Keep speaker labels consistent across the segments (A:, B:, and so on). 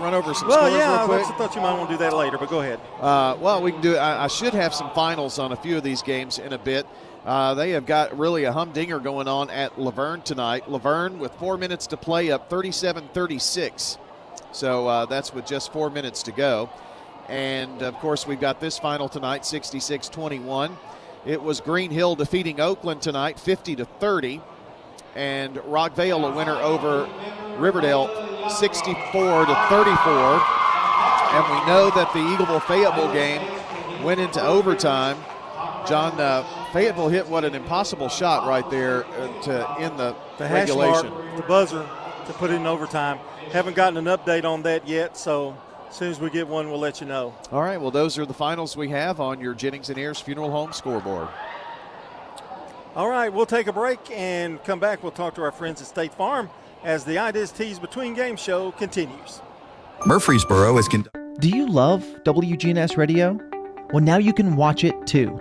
A: run over some
B: Well,
A: scores
B: yeah,
A: real quick?
B: I thought you might want to do that later, but go ahead.
A: Well, we can do it. I should have some finals on a few of these games in a bit. They have got really a humdinger going on at Laverne tonight. Laverne with 4 minutes to play up 37-36. So that's with just 4 minutes to go. And, of course, we've got this final tonight, 66-21. It was Green Hill defeating Oakland tonight, 50-30. And Rockvale a winner over Riverdale, 64-34. And we know that the Eagleville-Fayetteville game went into overtime. John, Fayetteville hit what an impossible shot right there to end the regulation.
B: Hash mark, the buzzer to put it in overtime. Haven't gotten an update on that yet, so as soon as we get one, we'll let you know.
A: All right, well, those are the finals we have on your Jennings & Ayers Funeral Home scoreboard.
B: All right, we'll take a break and come back. We'll talk to our friends at State Farm as the Ideas Tees Between Game show continues.
C: Murfreesboro is
D: Do you love WGNS Radio? Well, now you can watch it too.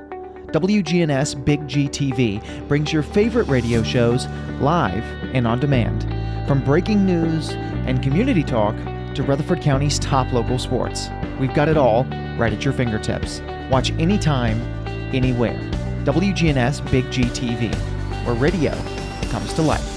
D: WGNS Big G TV brings your favorite radio shows live and on demand. From breaking news and community talk to Rutherford County's top local sports. We've got it all right at your fingertips. Watch anytime, anywhere. WGNS Big G TV, where radio comes to life.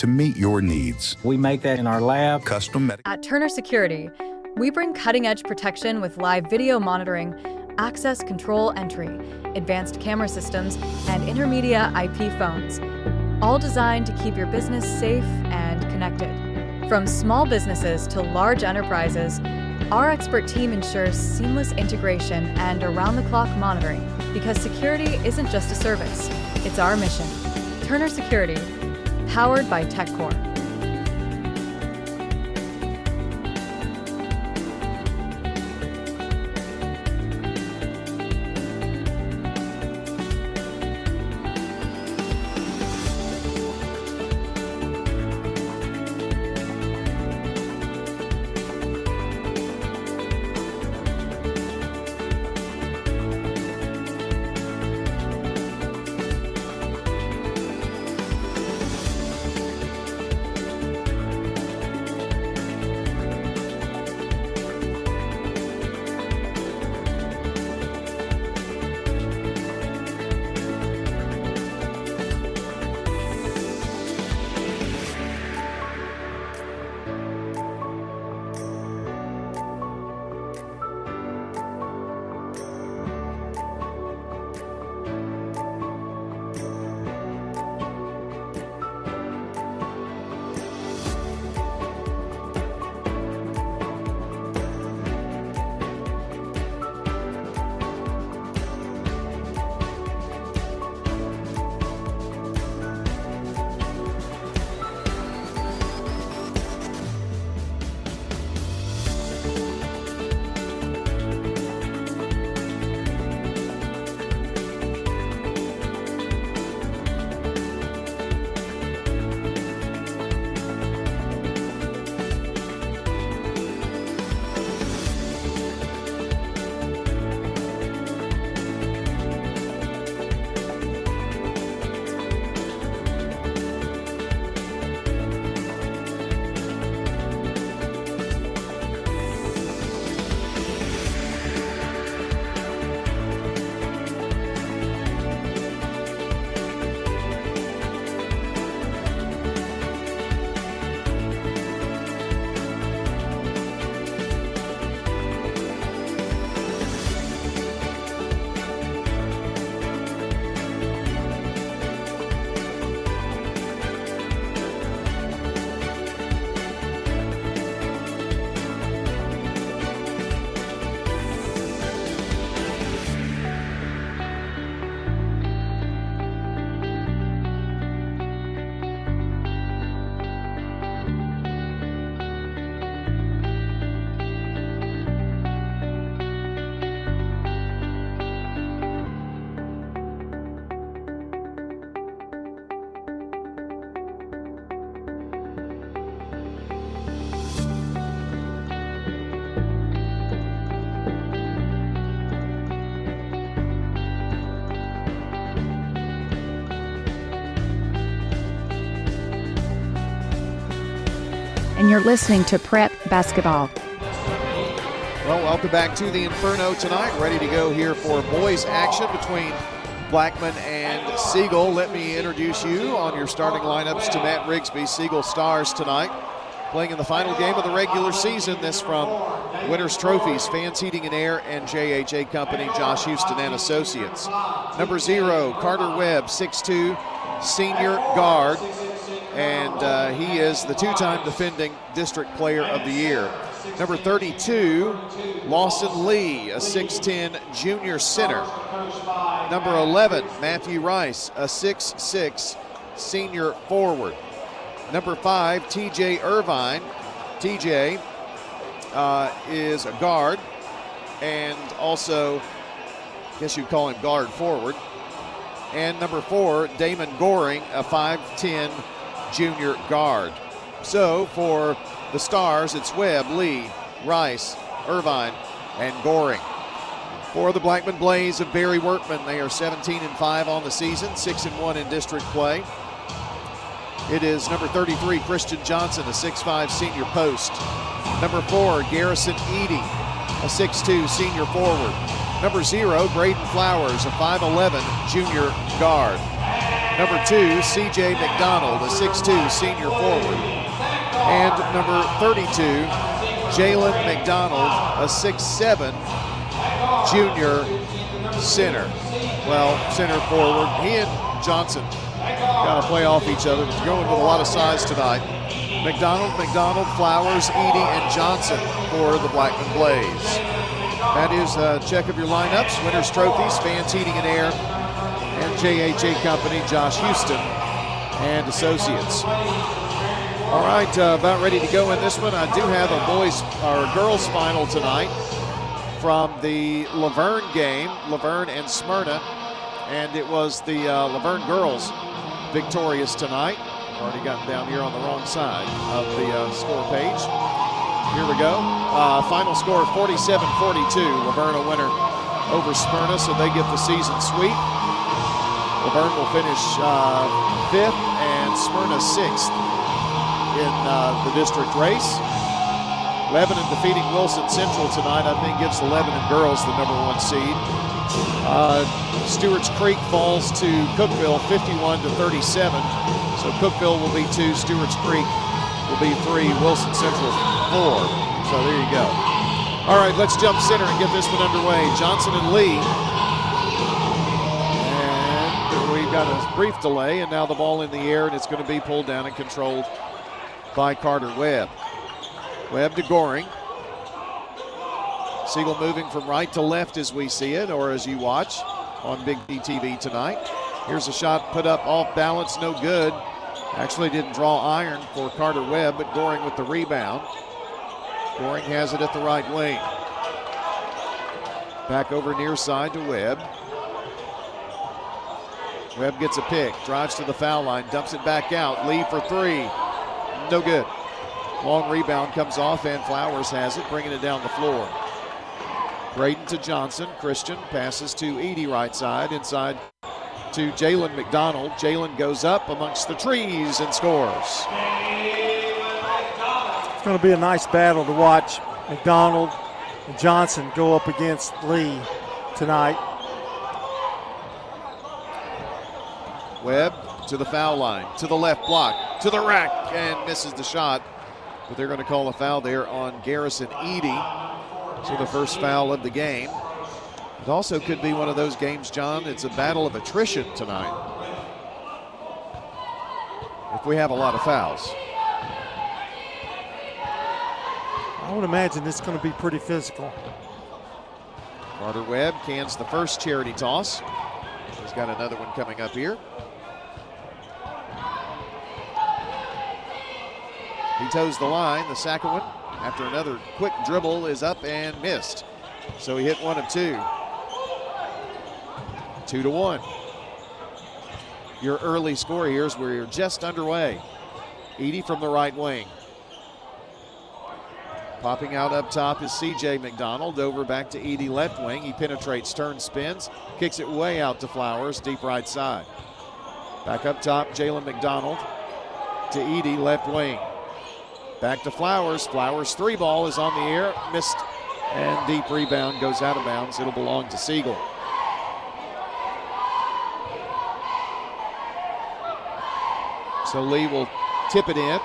C: to meet your needs.
E: We make that in our lab.
C: Custom medical.
F: At Turner Security, we bring cutting-edge protection with live video monitoring, access control entry, advanced camera systems, and intermedia IP phones, all designed to keep your business safe and connected. From small businesses to large enterprises, our expert team ensures seamless integration and around-the-clock monitoring, because security isn't just a service, it's our mission. Turner Security, powered by TechCore.
G: And you're listening to Prep Basketball.
A: Well, welcome back to the Inferno tonight. Ready to go here for boys action between Blackman and Siegel. Let me introduce you on your starting lineups to Matt Rigsby. Siegel Stars tonight, playing in the final game of the regular season. This from Winners Trophies, Fans Heating and Air, and JHA Company, Josh Houston and Associates. Number 0, Carter Webb, 6'2", senior guard, and he is the two-time defending District Player of the Year. Number 32, Lawson Lee, a 6'10", junior center. Number 11, Matthew Rice, a 6'6", senior forward. Number 5, TJ Irvine. TJ is a guard, and also, I guess you'd call him guard forward. And number 4, Damon Goring, a 5'10", junior guard. So for the Stars, it's Webb, Lee, Rice, Irvine, and Goring. For the Blackman Blaze of Barry Workman, they are 17-5 on the season, 6-1 in district play. It is number 33, Christian Johnson, a 6'5", senior post. Number 4, Garrison Eady, a 6'2", senior forward. Number 0, Braden Flowers, a 5'11", junior guard. Number 2, C.J. McDonald, a 6'2 senior forward. And number 32, Jalen McDonald, a 6'7 junior center. Well, center forward. He and Johnson got to play off each other. They're going with a lot of size tonight. McDonald, Flowers, Edey, and Johnson for the Blackman Blaze. That is a check of your lineups. Winners trophies, Fans Heating and Air, and JHA Company, Josh Houston and Associates. All right, about ready to go in this one. I do have a girls final tonight from the Laverne game, Laverne and Smyrna, and it was the Laverne girls victorious tonight. Already gotten down here on the wrong side of the score page. Here we go. Final score 47-42. Laverne a winner over Smyrna, so they get the season sweep. Laverne will finish 5th and Smyrna 6th in the district race. Lebanon defeating Wilson Central tonight, I think gives the Lebanon girls the number 1 seed. Stewart's Creek falls to Cookeville 51-37. So Cookeville will be 2, Stewart's Creek will be 3, Wilson Central 4. So there you go. All right, let's jump center and get this one underway. Johnson and Lee. And we've got a brief delay, and now the ball in the air, and it's going to be pulled down and controlled by Carter Webb. Webb to Goring. Siegel moving from right to left as we see it, or as you watch on Big D TV tonight. Here's a shot put up off balance, no good. Actually didn't draw iron for Carter Webb, but Goring with the rebound. Goring has it at the right wing. Back over near side to Webb. Webb gets a pick, drives to the foul line, dumps it back out. Lee for 3, no good. Long rebound comes off, and Flowers has it, bringing it down the floor. Braden to Johnson. Christian passes to Edey right side, inside to Jalen McDonald. Jalen goes up amongst the trees and scores.
B: It's going to be a nice battle to watch McDonald and Johnson go up against Lee tonight.
A: Webb to the foul line, to the left block, to the rack, and misses the shot. But they're going to call a foul there on Garrison Edey. So the first foul of the game. It also could be one of those games, John, it's a battle of attrition tonight, if we have a lot of fouls.
B: I would imagine this is going to be pretty physical.
A: Carter Webb cans the first charity toss. He's got another one coming up here. He toes the line. The second one, after another quick dribble, is up and missed. So he hit 1 of 2. 2-1. Your early score here is where you're just underway. Edey from the right wing. Popping out up top is C.J. McDonald. Over back to Edey left wing. He penetrates, turns, spins, kicks it way out to Flowers, deep right side. Back up top, Jalen McDonald to Edey left wing. Back to Flowers. Flowers' 3 ball is on the air, missed, and deep rebound goes out of bounds. It'll belong to Siegel. So Lee will tip it in.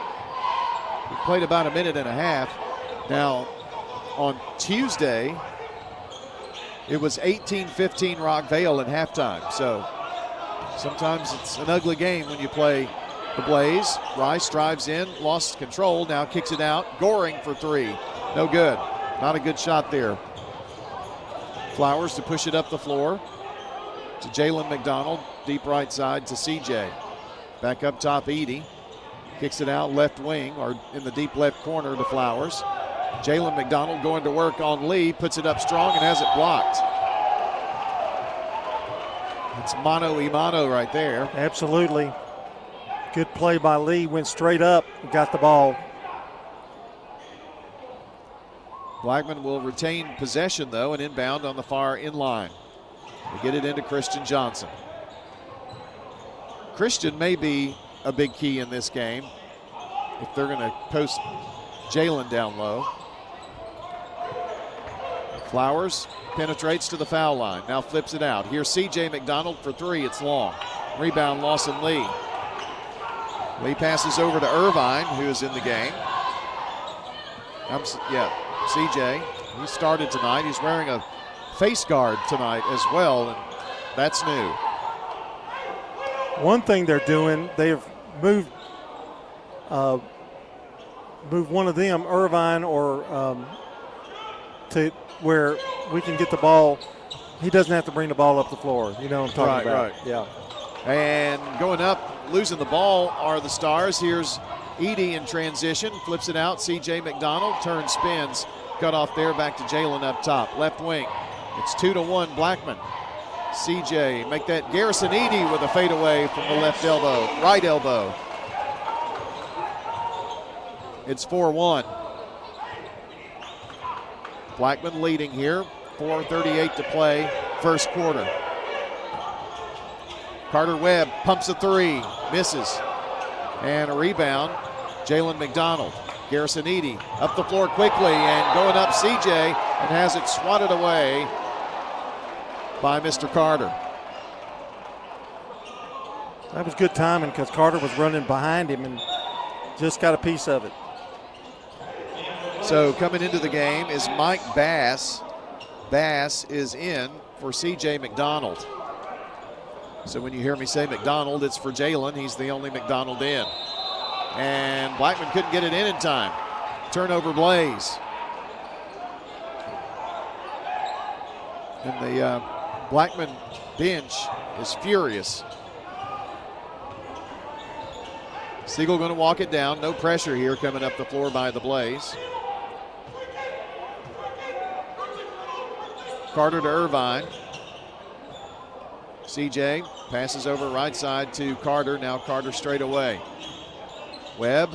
A: He played about a minute and a half. Now, on Tuesday, it was 18-15 Rockvale at halftime. So sometimes it's an ugly game when you play the Blaze. Rice drives in, lost control, now kicks it out. Goring for 3. No good. Not a good shot there. Flowers to push it up the floor to Jalen McDonald, deep right side to CJ. Back up top, Edey. Kicks it out left wing, or in the deep left corner to Flowers. Jalen McDonald going to work on Lee, puts it up strong and has it blocked. It's mano-a-mano right there.
B: Absolutely. Good play by Lee, went straight up and got the ball.
A: Blackman will retain possession, though, and inbound on the far in line. They get it into Christian Johnson. Christian may be a big key in this game if they're going to post Jalen down low. Flowers penetrates to the foul line, now flips it out. Here's C.J. McDonald for 3, it's long. Rebound, Lawson Lee. Lee passes over to Irvine, who is in the game. CJ. He started tonight. He's wearing a face guard tonight as well, and that's new.
B: One thing they're doing, they've moved one of them, Irvine, or to where we can get the ball. He doesn't have to bring the ball up the floor. You know what I'm talking about.
A: Right.
B: Yeah.
A: And going up, losing the ball are the Stars. Here's Edey in transition, flips it out. C.J. McDonald turns, spins, cut off there, back to Jalen up top, left wing. It's 2-1 Blackman. C.J. make that Garrison Edey with a fadeaway from the right elbow. It's 4-1. Blackman leading here, 4:38 to play, first quarter. Carter Webb pumps a three, misses. And a rebound, Jalen McDonald. Garrison Edey up the floor quickly and going up CJ and has it swatted away by Mr. Carter.
B: That was good timing because Carter was running behind him and just got a piece of it.
A: So coming into the game is Mike Bass. Bass is in for C.J. McDonald. So when you hear me say McDonald, it's for Jalen. He's the only McDonald in. And Blackman couldn't get it in time. Turnover Blaze. And the Blackman bench is furious. Siegel going to walk it down. No pressure here coming up the floor by the Blaze. Carter to Irvine. CJ passes over right side to Carter. Now Carter straight away. Webb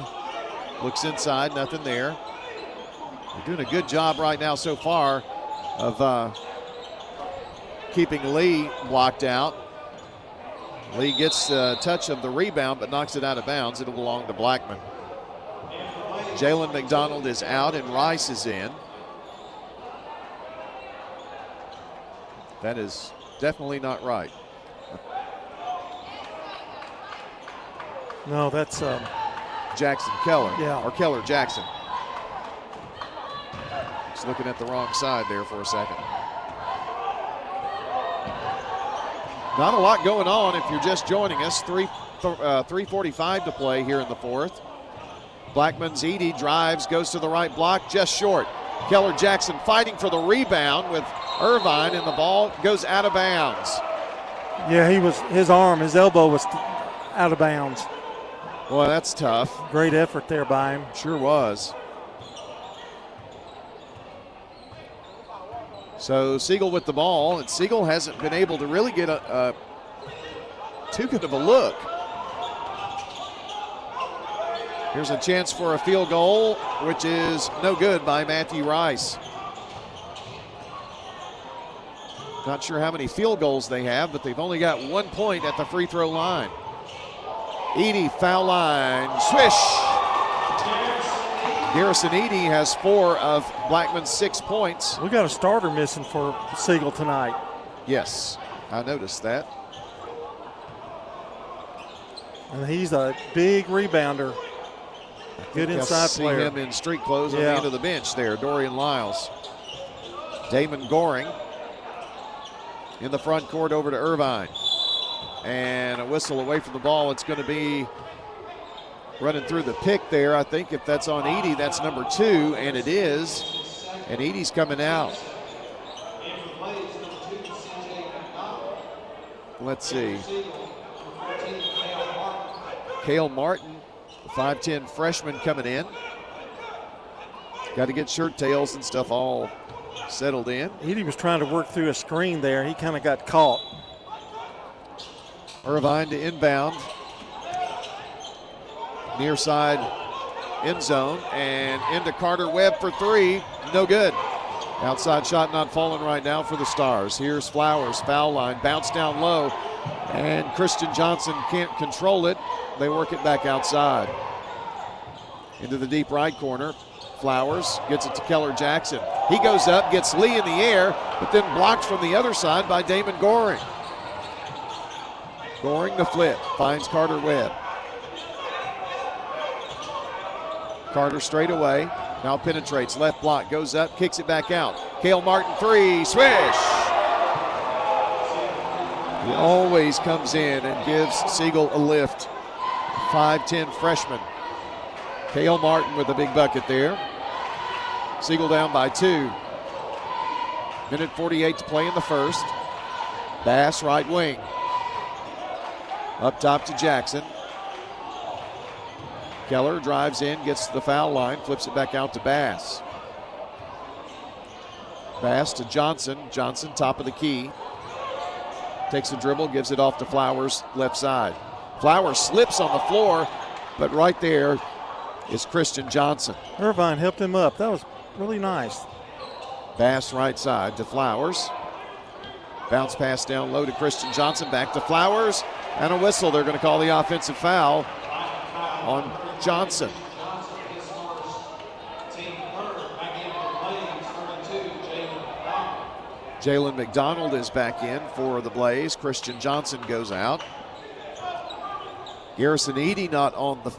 A: looks inside, nothing there. They're doing a good job right now so far of keeping Lee blocked out. Lee gets a touch of the rebound but knocks it out of bounds. It'll belong to Blackman. Jalen McDonald is out and Rice is in. That is definitely not right.
B: No, that's
A: Jackson Keller.
B: Yeah.
A: Or Keller Jackson. Just looking at the wrong side there for a second. Not a lot going on if you're just joining us. 3:45 to play here in the fourth. Blackman's Edey drives, goes to the right block, just short. Keller Jackson fighting for the rebound with Irvine, and the ball goes out of bounds.
B: Yeah, his elbow was out of bounds.
A: Boy, that's tough.
B: Great effort there by him.
A: Sure was. So Siegel with the ball, and Siegel hasn't been able to really get too good of a look. Here's a chance for a field goal, which is no good by Matthew Rice. Not sure how many field goals they have, but they've only got 1 point at the free throw line. Edey, foul line, swish. Garrison Edey has 4 of Blackman's 6 points.
B: We got a starter missing for Siegel tonight.
A: Yes, I noticed that.
B: And he's a big rebounder. Good inside player.
A: See him in street clothes on the end of the bench there, Dorian Lyles. Damon Goring in the front court over to Irvine. And a whistle away from the ball. It's going to be running through the pick there. I think if that's on Edey, that's number 2, and it is. And Edey's coming out. Let's see. Cale Martin, the 5'10 freshman, coming in. Got to get shirt tails and stuff all settled in.
B: Edey was trying to work through a screen there. He kind of got caught.
A: Irvine to inbound. Near side end zone and into Carter Webb for 3. No good. Outside shot not falling right now for the Stars. Here's Flowers, foul line, bounce down low, and Christian Johnson can't control it. They work it back outside. Into the deep right corner. Flowers gets it to Keller Jackson. He goes up, gets Lee in the air, but then blocked from the other side by Damon Goring. Scoring the flip. Finds Carter Webb. Carter straight away. Now penetrates. Left block. Goes up. Kicks it back out. Cale Martin 3. Swish! He always comes in and gives Siegel a lift. 5'10 freshman. Cale Martin with a big bucket there. Siegel down by 2. Minute 48 to play in the first. Bass right wing. Up top to Jackson. Keller drives in, gets to the foul line, flips it back out to Bass. Bass to Johnson. Johnson top of the key. Takes a dribble, gives it off to Flowers, left side. Flowers slips on the floor, but right there is Christian Johnson.
B: Irvine helped him up. That was really nice.
A: Bass right side to Flowers. Bounce pass down low to Christian Johnson, back to Flowers, and a whistle. They're going to call the offensive foul on Johnson. Jalen McDonald is back in for the Blaze. Christian Johnson goes out. Garrison Edey not on the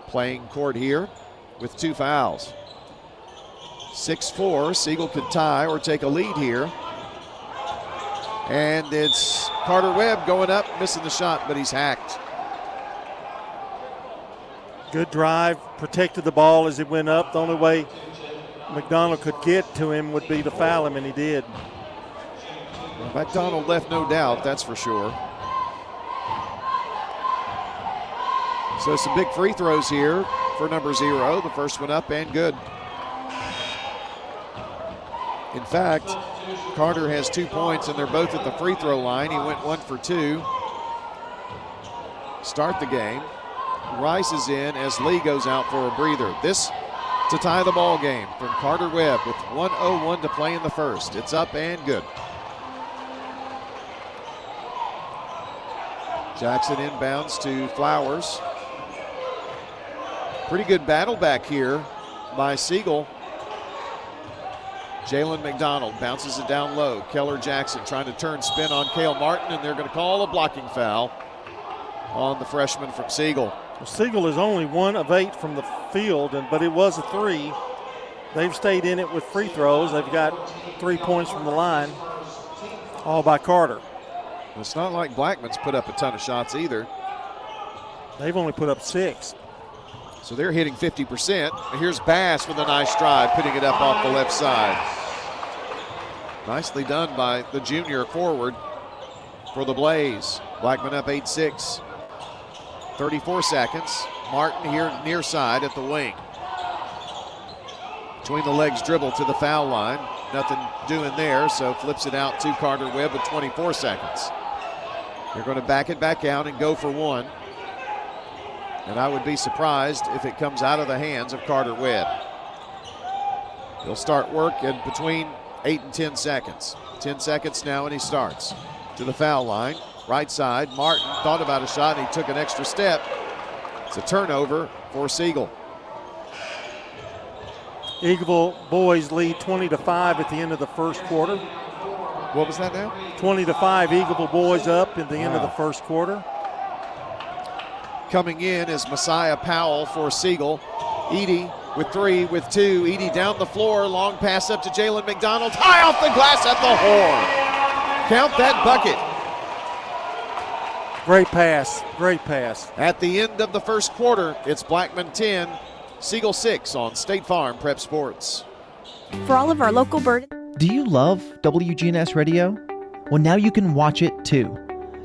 A: playing court here with 2 fouls. 6-4, Siegel could tie or take a lead here. And it's Carter Webb going up, missing the shot, but he's hacked.
B: Good drive, protected the ball as it went up. The only way McDonald could get to him would be to foul him, and he did.
A: McDonald left no doubt, that's for sure. So some big free throws here for number 0. The first one up and good. In fact, Carter has 2 points, and they're both at the free throw line. He went 1 for 2. Start the game. Rice is in as Lee goes out for a breather. This to tie the ball game from Carter Webb with 1:01 to play in the first. It's up and good. Jackson inbounds to Flowers. Pretty good battle back here by Siegel. Jalen McDonald bounces it down low. Keller Jackson trying to turn spin on Cale Martin, and they're going to call a blocking foul on the freshman from Siegel.
B: Well, Siegel is only 1 of 8 from the field, but it was a 3. They've stayed in it with free throws. They've got 3 points from the line, all by Carter.
A: It's not like Blackman's put up a ton of shots either.
B: They've only put up 6.
A: So they're hitting 50%. And here's Bass with a nice drive, putting it up off the left side. Nicely done by the junior forward for the Blaze. Blackman up 8-6. 34 seconds. Martin here near side at the wing. Between the legs dribble to the foul line. Nothing doing there, so flips it out to Carter Webb with 24 seconds. They're going to back it back out and go for 1. And I would be surprised if it comes out of the hands of Carter Webb. He'll start work in between 8 and 10 seconds. 10 seconds now, and he starts to the foul line. Right side, Martin thought about a shot, and he took an extra step. It's a turnover for Siegel.
B: Eagleville boys lead 20-5 at the end of the first quarter.
A: What was that now?
B: 20-5, Eagleville boys up at the end of the first quarter.
A: Coming in is Messiah Powell for Siegel. Edey with 3, with 2. Edey down the floor, long pass up to Jalen McDonald. High off the glass at the horn. Count that bucket.
B: Great pass, great pass.
A: At the end of the first quarter, it's Blackman 10, Siegel 6 on State Farm Prep Sports.
G: For all of our local bird.
D: Do you love WGNS Radio? Well, now you can watch it too.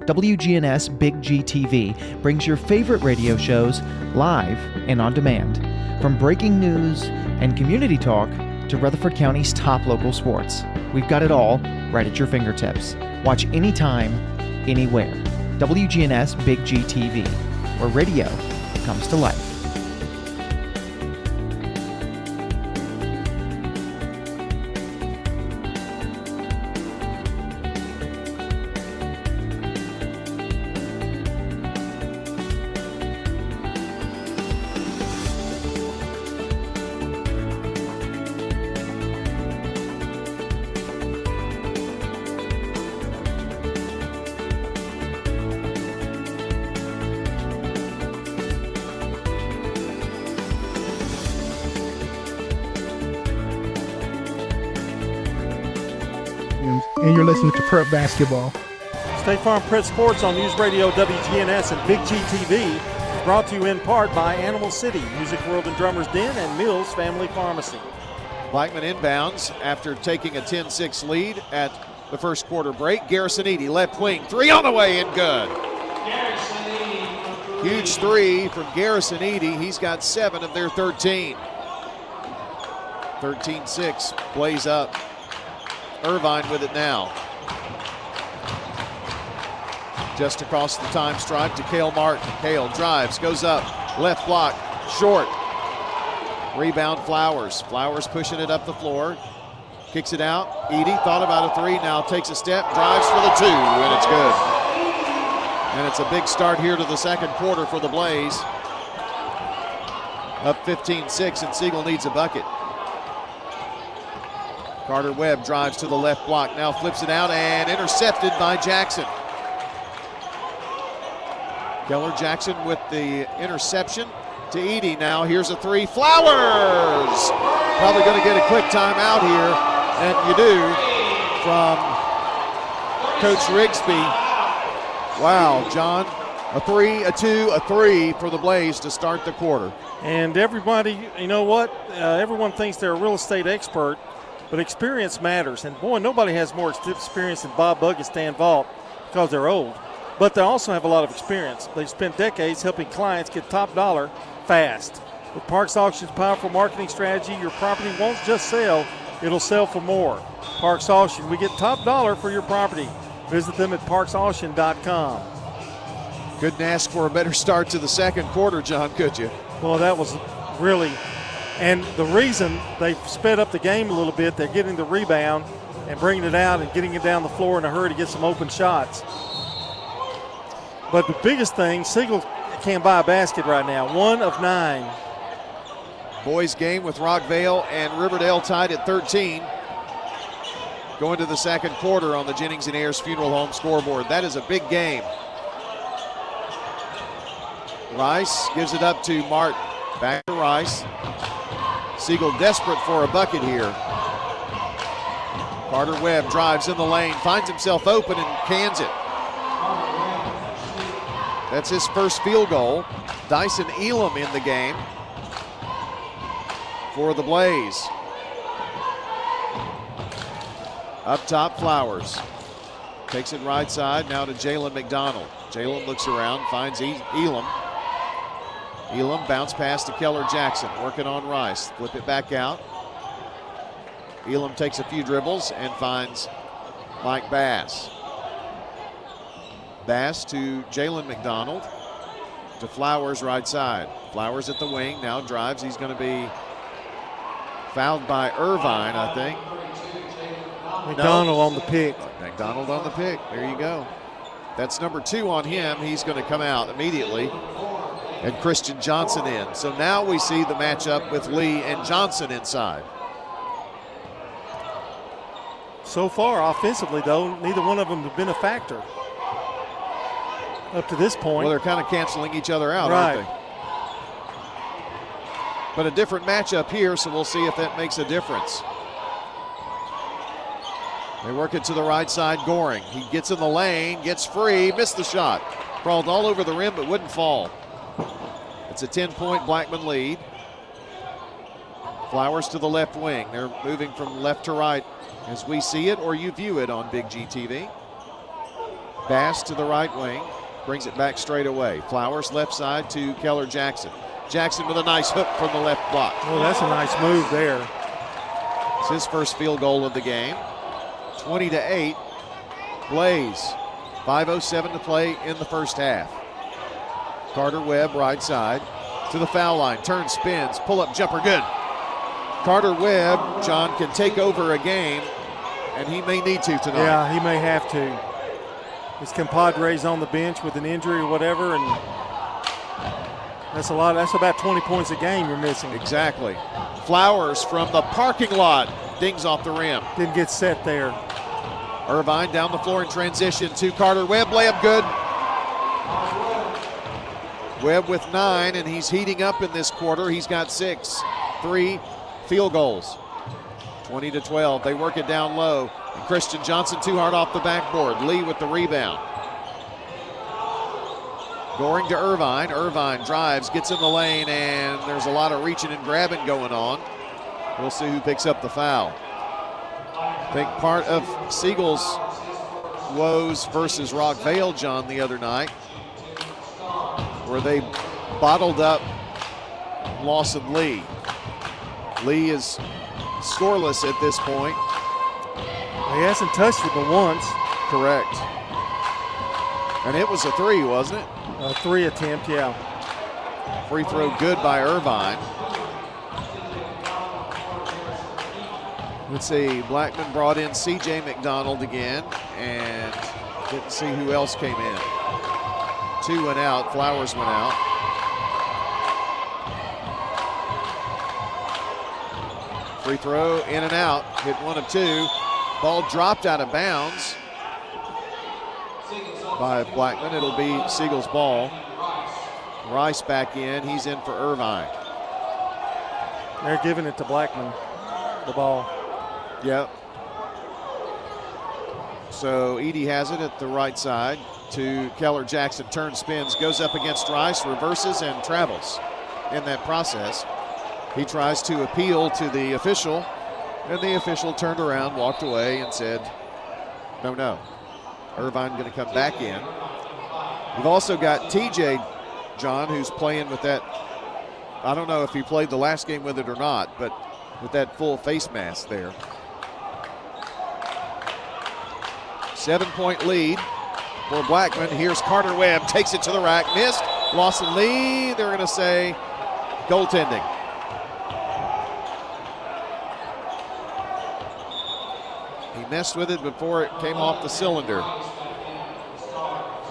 D: WGNS Big G TV brings your favorite radio shows live and on demand. From breaking news and community talk to Rutherford County's top local sports. We've got it all right at your fingertips. Watch anytime, anywhere. WGNS Big G TV, where radio comes to life.
E: and you're listening to Prep Basketball.
B: State Farm Prep Sports on News Radio WGNS and Big GTV is brought to you in part by Animal City, Music World and Drummers Den, and Mills Family Pharmacy.
A: Blackman inbounds after taking a 10-6 lead at the first quarter break. Garrison Eady, left wing, three on the way and good. Huge three from Garrison Eady. He's got 7 of their 13. 13-6, Blaze up. Irvine with it now. Just across the time stripe to Cale Martin. Cale drives, goes up, left block, short. Rebound Flowers. Flowers pushing it up the floor. Kicks it out. Eady thought about a three, now takes a step, drives for the 2, and it's good. And it's a big start here to the second quarter for the Blaze. Up 15-6, and Siegel needs a bucket. Carter Webb drives to the left block, now flips it out and intercepted by Jackson. Keller Jackson with the interception to Eady. Now here's a three. Flowers! Probably going to get a quick timeout here, and you do, from Coach Rigsby. Wow, John, a 3, a 2, a 3 for the Blaze to start the quarter.
B: And everybody, you know what? Everyone thinks they're a real estate expert, but experience matters. And boy, nobody has more experience than Bob Bug and Stan Vault because they're old. But they also have a lot of experience. They've spent decades helping clients get top dollar fast. With Parks Auction's powerful marketing strategy, your property won't just sell, it'll sell for more. Parks Auction, we get top dollar for your property. Visit them at parksauction.com.
A: Couldn't ask for a better start to the second quarter, John, could you?
B: Well, that was really, and the reason they sped up the game a little bit, they're getting the rebound and bringing it out and getting it down the floor in a hurry to get some open shots. But the biggest thing, Siegel can't buy a basket right now, 1 of 9.
A: Boys game with Rockvale and Riverdale tied at 13. Going to the second quarter on the Jennings and Ayers Funeral Home scoreboard. That is a big game. Rice gives it up to Martin. Back to Rice. Siegel desperate for a bucket here. Carter Webb drives in the lane, finds himself open and cans it. That's his first field goal. Dyson Elam in the game for the Blaze. Up top, Flowers. Takes it right side, now to Jalen McDonald. Jalen looks around, finds Elam. Elam bounce pass to Keller Jackson, working on Rice. Flip it back out. Elam takes a few dribbles and finds Mike Bass. Bass to Jalen McDonald, to Flowers right side. Flowers at the wing, now drives. He's going to be fouled by Irvine, I think.
B: McDonald on the pick.
A: McDonald on the pick, there you go. That's number 2 on him. He's going to come out immediately. And Christian Johnson in. So now we see the matchup with Lee and Johnson inside.
B: So far, offensively, though, neither one of them have been a factor up to this point.
A: Well, they're kind of canceling each other out,
B: right,
A: aren't they? But a different matchup here, so we'll see if that makes a difference. They work it to the right side, Goring. He gets in the lane, gets free, missed the shot. Crawled all over the rim, but wouldn't fall. It's a 10-point Blackman lead. Flowers to the left wing. They're moving from left to right as we see it or you view it on Big GTV. Bass to the right wing. Brings it back straight away. Flowers left side to Keller Jackson. Jackson with a nice hook from the left block.
B: Oh, that's a nice move there.
A: It's his first field goal of the game. 20-8. Blaze. 5:07 to play in the first half. Carter Webb right side to the foul line. Turns, spins, pull-up jumper, good. Carter Webb, John, can take over a game, and he may need to tonight.
B: Yeah, he may have to. His compadre's on the bench with an injury or whatever, and that's a lot. That's about 20 points a game you're missing.
A: Exactly. Flowers from the parking lot dings off the rim.
B: Didn't get set there.
A: Irvine down the floor in transition to Carter Webb. Layup good. Webb with 9, and he's heating up in this quarter. He's got 6. 3 field goals. 20-12. They work it down low. And Christian Johnson too hard off the backboard. Lee with the rebound. Goring to Irvine. Irvine drives, gets in the lane, and there's a lot of reaching and grabbing going on. We'll see who picks up the foul. I think part of Siegel's woes versus Rockvale, John, the other night, where they bottled up Lawson Lee. Lee is scoreless at this point.
B: He hasn't touched it but once.
A: Correct. And it was a three, wasn't it?
B: A 3 attempt, yeah.
A: Free throw good by Irvine. Let's see, Blackman brought in C.J. McDonald again, and didn't see who else came in. 2 went out, Flowers went out. Free throw, in and out, hit 1 of 2. Ball dropped out of bounds by Blackman. It'll be Siegel's ball. Rice back in, he's in for Irvine.
B: They're giving it to Blackman, the ball.
A: Yep. So Edey has it at the right side to Keller Jackson. Turns, spins, goes up against Rice, reverses, and travels in that process. He tries to appeal to the official, and the official turned around, walked away, and said, no. Irvine going to come back in. We've also got TJ, John, who's playing with that, I don't know if he played the last game with it or not, but with that full face mask there. 7-point lead for Blackman. Here's Carter Webb, takes it to the rack, missed. Lawson Lee, they're going to say goaltending. He messed with it before it came off the cylinder.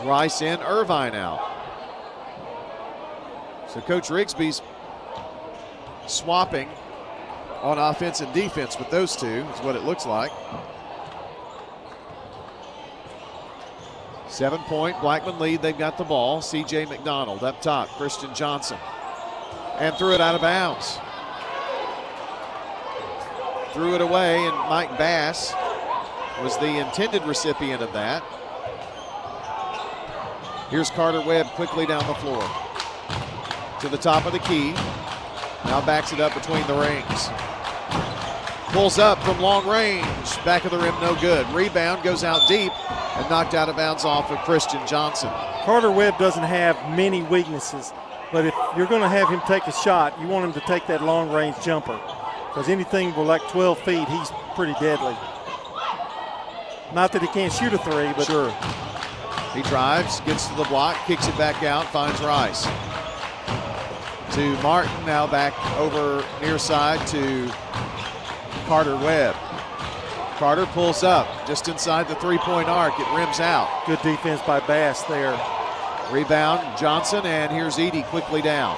A: Rice in, Irvine out. So Coach Rigsby's swapping on offense and defense with those two, is what it looks like. 7-point Blackman lead. They've got the ball. C.J. McDonald up top. Christian Johnson. And threw it out of bounds. Threw it away, and Mike Bass was the intended recipient of that. Here's Carter Webb quickly down the floor. To the top of the key. Now backs it up between the rings. Pulls up from long range. Back of the rim, no good. Rebound goes out deep and knocked out of bounds off of Christian Johnson.
B: Carter Webb doesn't have many weaknesses, but if you're going to have him take a shot, you want him to take that long range jumper, because anything with like 12 feet, he's pretty deadly. Not that he can't shoot a 3, but
A: sure. He drives, gets to the block, kicks it back out, finds Rice. To Martin, now back over near side to Carter Webb. Carter pulls up just inside the 3-point arc. It rims out.
B: Good defense by Bass there.
A: Rebound, Johnson, and here's Edey quickly down.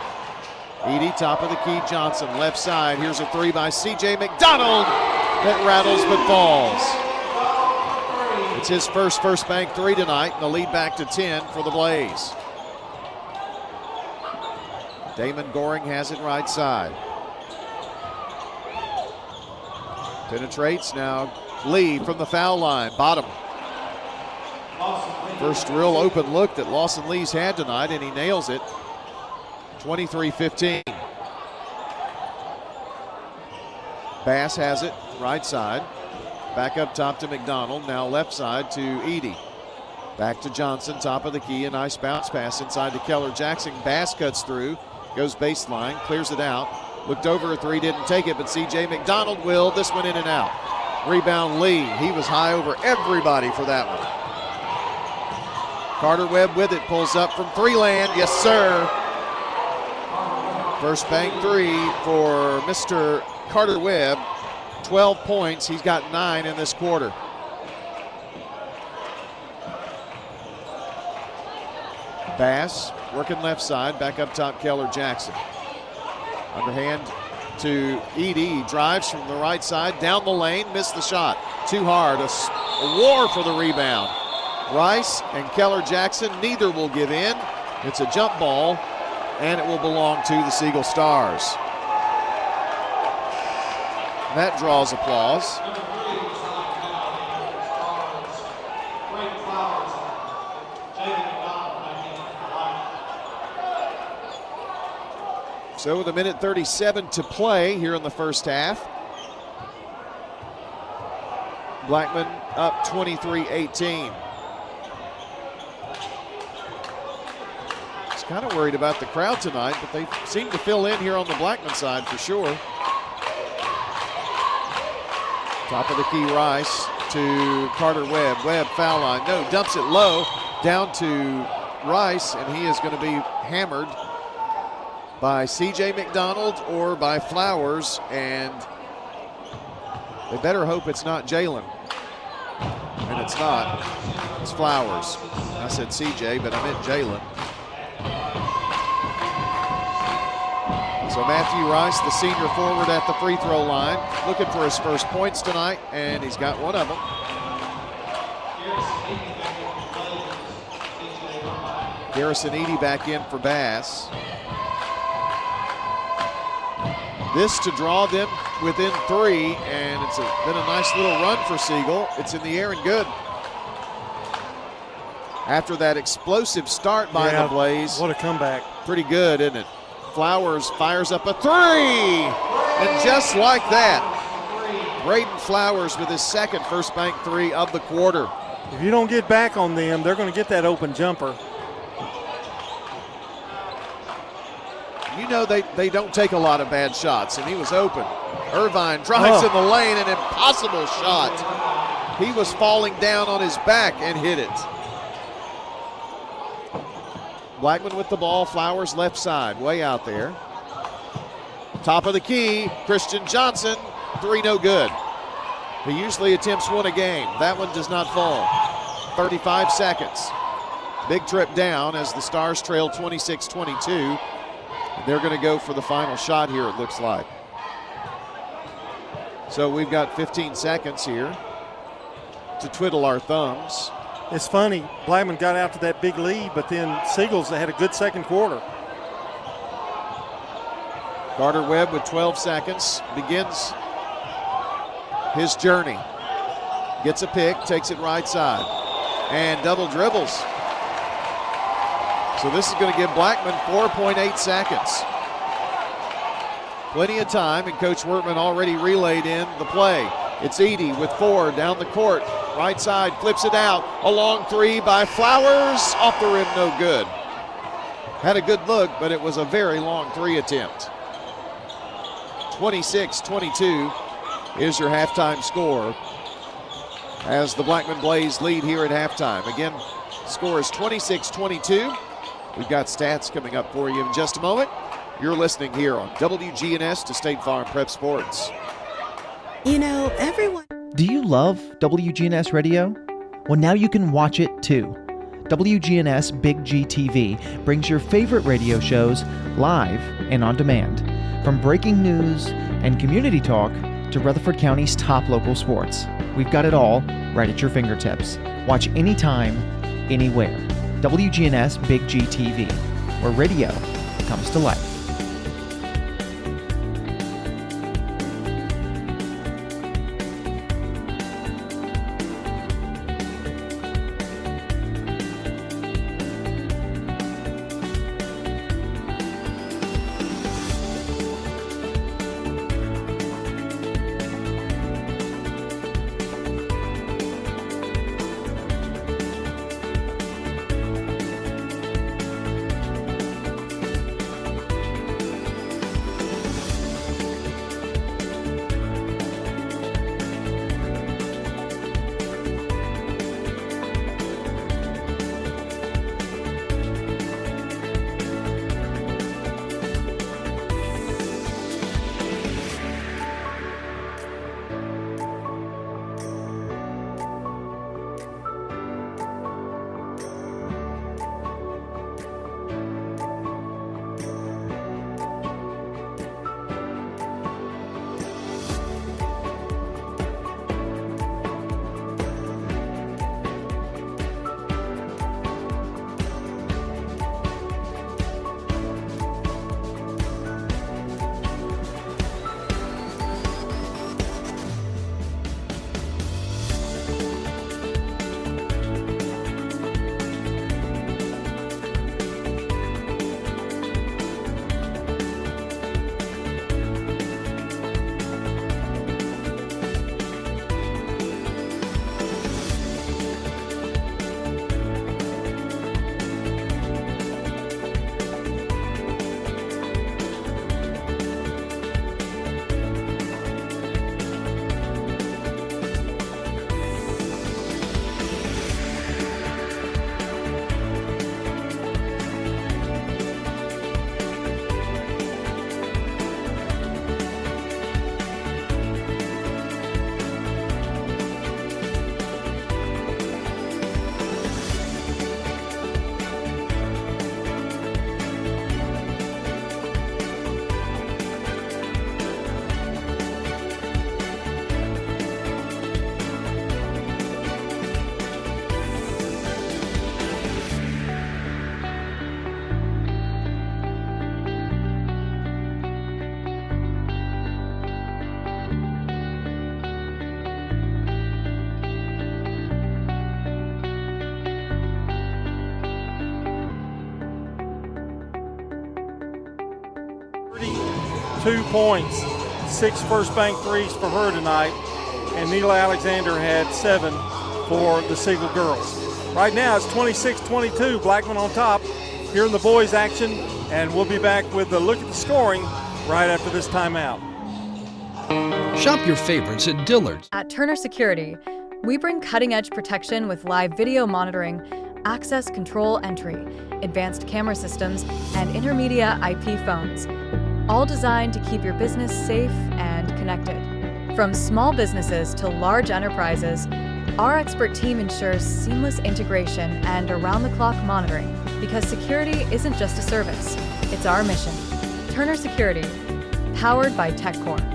A: Edey, top of the key, Johnson, left side. Here's a 3 by C.J. McDonald that rattles but falls. It's his first bank 3 tonight, and the lead back to 10 for the Blaze. Damon Goring has it right side. Penetrates now. Lee from the foul line, bottom. First real open look that Lawson Lee's had tonight, and he nails it. 23-15. Bass has it, right side. Back up top to McDonald, now left side to Edey. Back to Johnson, top of the key, a nice bounce pass inside to Keller Jackson. Bass cuts through, goes baseline, clears it out. Looked over a 3, didn't take it, but C.J. McDonald will. This one in and out. Rebound Lee. He was high over everybody for that one. Carter Webb with it, pulls up from 3 land. Yes, sir. First bank 3 for Mr. Carter Webb. 12 points. He's got 9 in this quarter. Bass working left side, back up top Keller Jackson. Underhand to Edey. He drives from the right side, down the lane, missed the shot. Too hard, a war for the rebound. Rice and Keller Jackson, neither will give in. It's a jump ball, and it will belong to the Siegel Stars. That draws applause. So with 1:37 to play here in the first half, Blackman up 23-18. He's kind of worried about the crowd tonight, but they seem to fill in here on the Blackman side for sure. Top of the key, Rice to Carter Webb. Webb foul line. No, dumps it low down to Rice, and he is going to be hammered by C.J. McDonald or by Flowers, and they better hope it's not Jalen. And it's not. It's Flowers. I said C.J., but I meant Jalen. So Matthew Rice, the senior forward at the free throw line, looking for his first points tonight, and he's got one of them. Garrison Edey back in for Bass. This to draw them within 3, and it's been a nice little run for Siegel. It's in the air and good. After that explosive start by the Blaze.
B: What a comeback.
A: Pretty good, isn't it? Flowers fires up a 3, and just like that, Braden Flowers with his second first bank 3 of the quarter.
B: If you don't get back on them, they're going to get that open jumper.
A: You know they don't take a lot of bad shots, and he was open. Irvine drives in the lane, an impossible shot. He was falling down on his back and hit it. Blackman with the ball, Flowers left side, way out there. Top of the key, Christian Johnson, 3 no good. He usually attempts 1 a game. That one does not fall. 35 seconds. Big trip down as the Stars trail 26-22. They're going to go for the final shot here, it looks like. So we've got 15 seconds here to twiddle our thumbs.
B: It's funny, Blackman got out to that big lead, but then Siegels had a good second quarter.
A: Carter Webb with 12 seconds begins his journey. Gets a pick, takes it right side, and double dribbles. So this is going to give Blackman 4.8 seconds. Plenty of time, and Coach Wertman already relayed in the play. It's Edey with 4 down the court. Right side, flips it out. A long 3 by Flowers. Off the rim, no good. Had a good look, but it was a very long 3 attempt. 26-22 is your halftime score as the Blackman Blaze lead here at halftime. Again, score is 26-22. We've got stats coming up for you in just a moment. You're listening here on WGNS to State Farm Prep Sports.
H: You know, everyone.
D: Do you love WGNS Radio? Well, now you can watch it too. WGNS Big GTV brings your favorite radio shows live and on demand. From breaking news and community talk to Rutherford County's top local sports. We've got it all right at your fingertips. Watch anytime, anywhere. WGNS Big GTV, where radio comes to life.
B: 2 points, 6 first bank threes for her tonight, and Neela Alexander had 7 for the Siegel girls. Right now it's 26-22, Blackman on top here in the boys action, and we'll be back with a look at the scoring right after this timeout.
I: Shop your favorites at Dillard's.
F: At Turner Security, we bring cutting-edge protection with live video monitoring, access control entry, advanced camera systems, and intermedia IP phones, all designed to keep your business safe and connected. From small businesses to large enterprises, our expert team ensures seamless integration and around-the-clock monitoring, because security isn't just a service, it's our mission. Turner Security, powered by TechCore.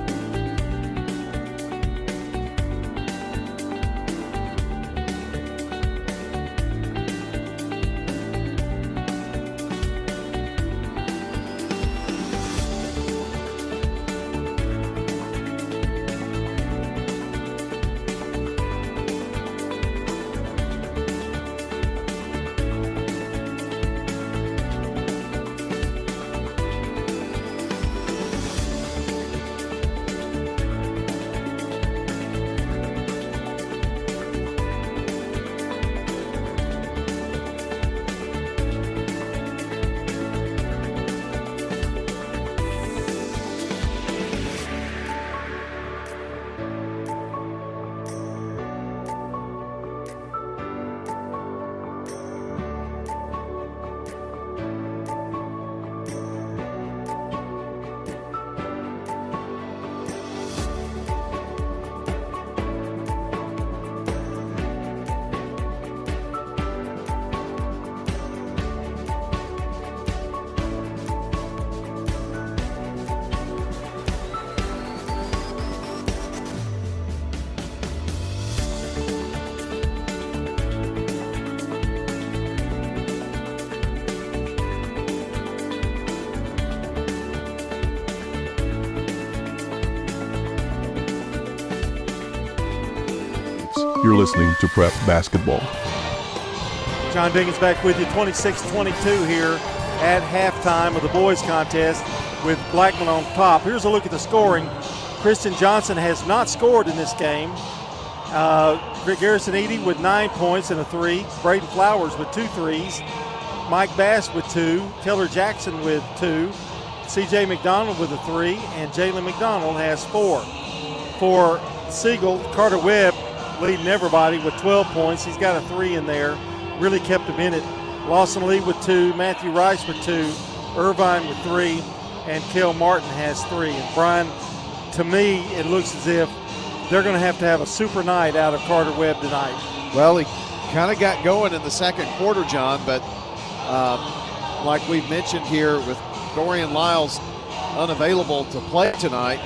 J: You're listening to Prep Basketball.
B: John Diggins back with you, 26-22 here at halftime of the boys contest with Blackman on top. Here's a look at the scoring. Kristen Johnson has not scored in this game. Garrison Eady with 9 points and a 3. Braden Flowers with 2 threes. Mike Bass with 2. Taylor Jackson with 2. C.J. McDonald with a 3. And Jalen McDonald has 4. For Siegel, Carter Webb leading everybody with 12 points. He's got a 3 in there. Really kept him in it. Lawson Lee with 2. Matthew Rice with 2. Irvine with 3. And Kel Martin has 3. And Brian, to me, it looks as if they're going to have a super night out of Carter Webb tonight.
A: Well, he kind of got going in the second quarter, John, but like we've mentioned here with Dorian Lyles unavailable to play tonight,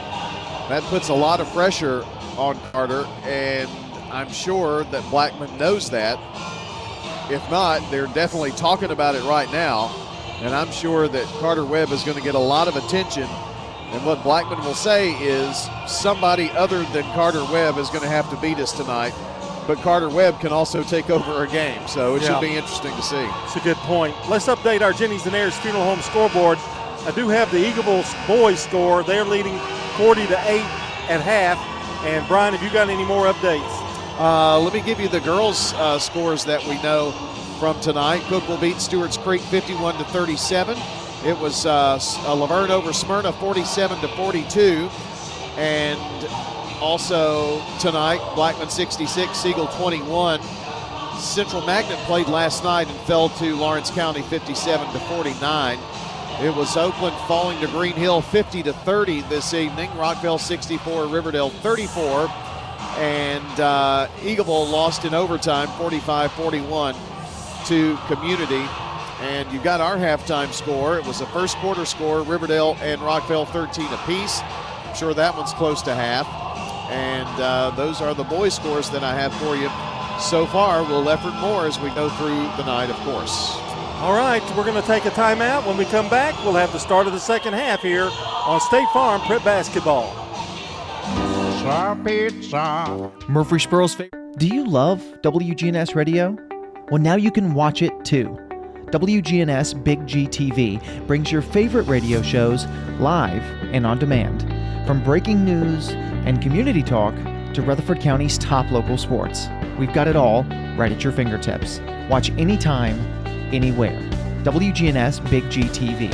A: that puts a lot of pressure on Carter, and I'm sure that Blackman knows that. If not, they're definitely talking about it right now, and I'm sure that Carter Webb is going to get a lot of attention. And what Blackman will say is somebody other than Carter Webb is going to have to beat us tonight. But Carter Webb can also take over a game, so it should be interesting to see.
B: It's a good point. Let's update our Jennings and Ayers Funeral Home scoreboard. I do have the Eagleville boys score. They're leading 40-8 at half. And Brian, have you got any more updates?
A: Let me give you the girls' scores that we know from tonight. Cookville beat Stewart's Creek 51-37. It was Laverne over Smyrna 47-42. And also tonight, Blackman 66, Siegel 21. Central Magnet played last night and fell to Lawrence County 57-49. It was Oakland falling to Green Hill 50-30 this evening. Rockville 64, Riverdale 34. And Eagleville lost in overtime 45-41 to Community. And you got our halftime score. It was a first quarter score, Riverdale and Rockville 13 apiece. I'm sure that one's close to half. And those are the boys' scores that I have for you so far. We'll effort more as we go through the night, of course.
B: All right, we're going to take a timeout. When we come back, we'll have the start of the second half here on State Farm Prep Basketball.
D: Murfreesboro's favorite. Do you love WGNS Radio? Well, now you can watch it too. WGNS Big G TV brings your favorite radio shows live and on demand. From breaking news and community talk to Rutherford County's top local sports. We've got it all right at your fingertips. Watch anytime, anywhere. WGNS Big G TV,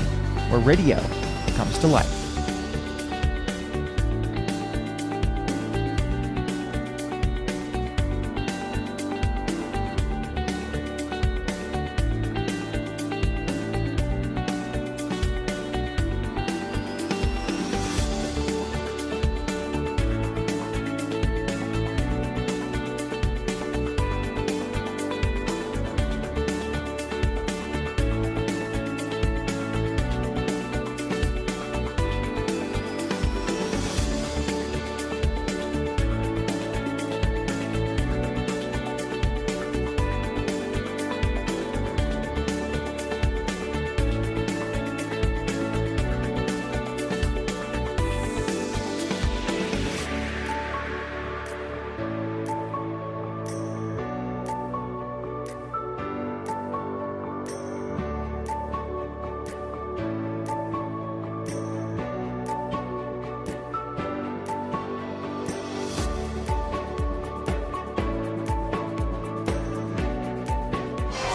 D: where radio comes to life.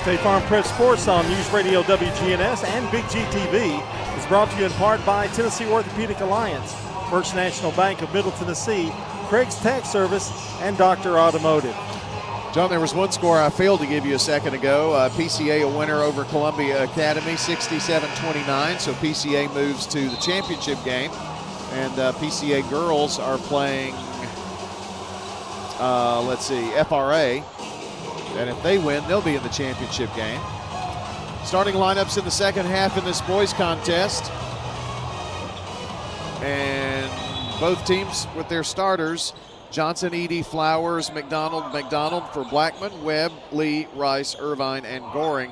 B: State Farm Prep Sports on News Radio WGNS and Big G TV is brought to you in part by Tennessee Orthopedic Alliance, First National Bank of Middle Tennessee, Craig's Tax Service, and Dr. Automotive.
A: John, there was one score I failed to give you a second ago. PCA a winner over Columbia Academy, 67-29. So PCA moves to the championship game. And PCA girls are playing, FRA. And if they win, they'll be in the championship game. Starting lineups in the second half in this boys contest. And both teams with their starters, Johnson, Edie, Flowers, McDonald for Blackman, Webb, Lee, Rice, Irvine, and Goring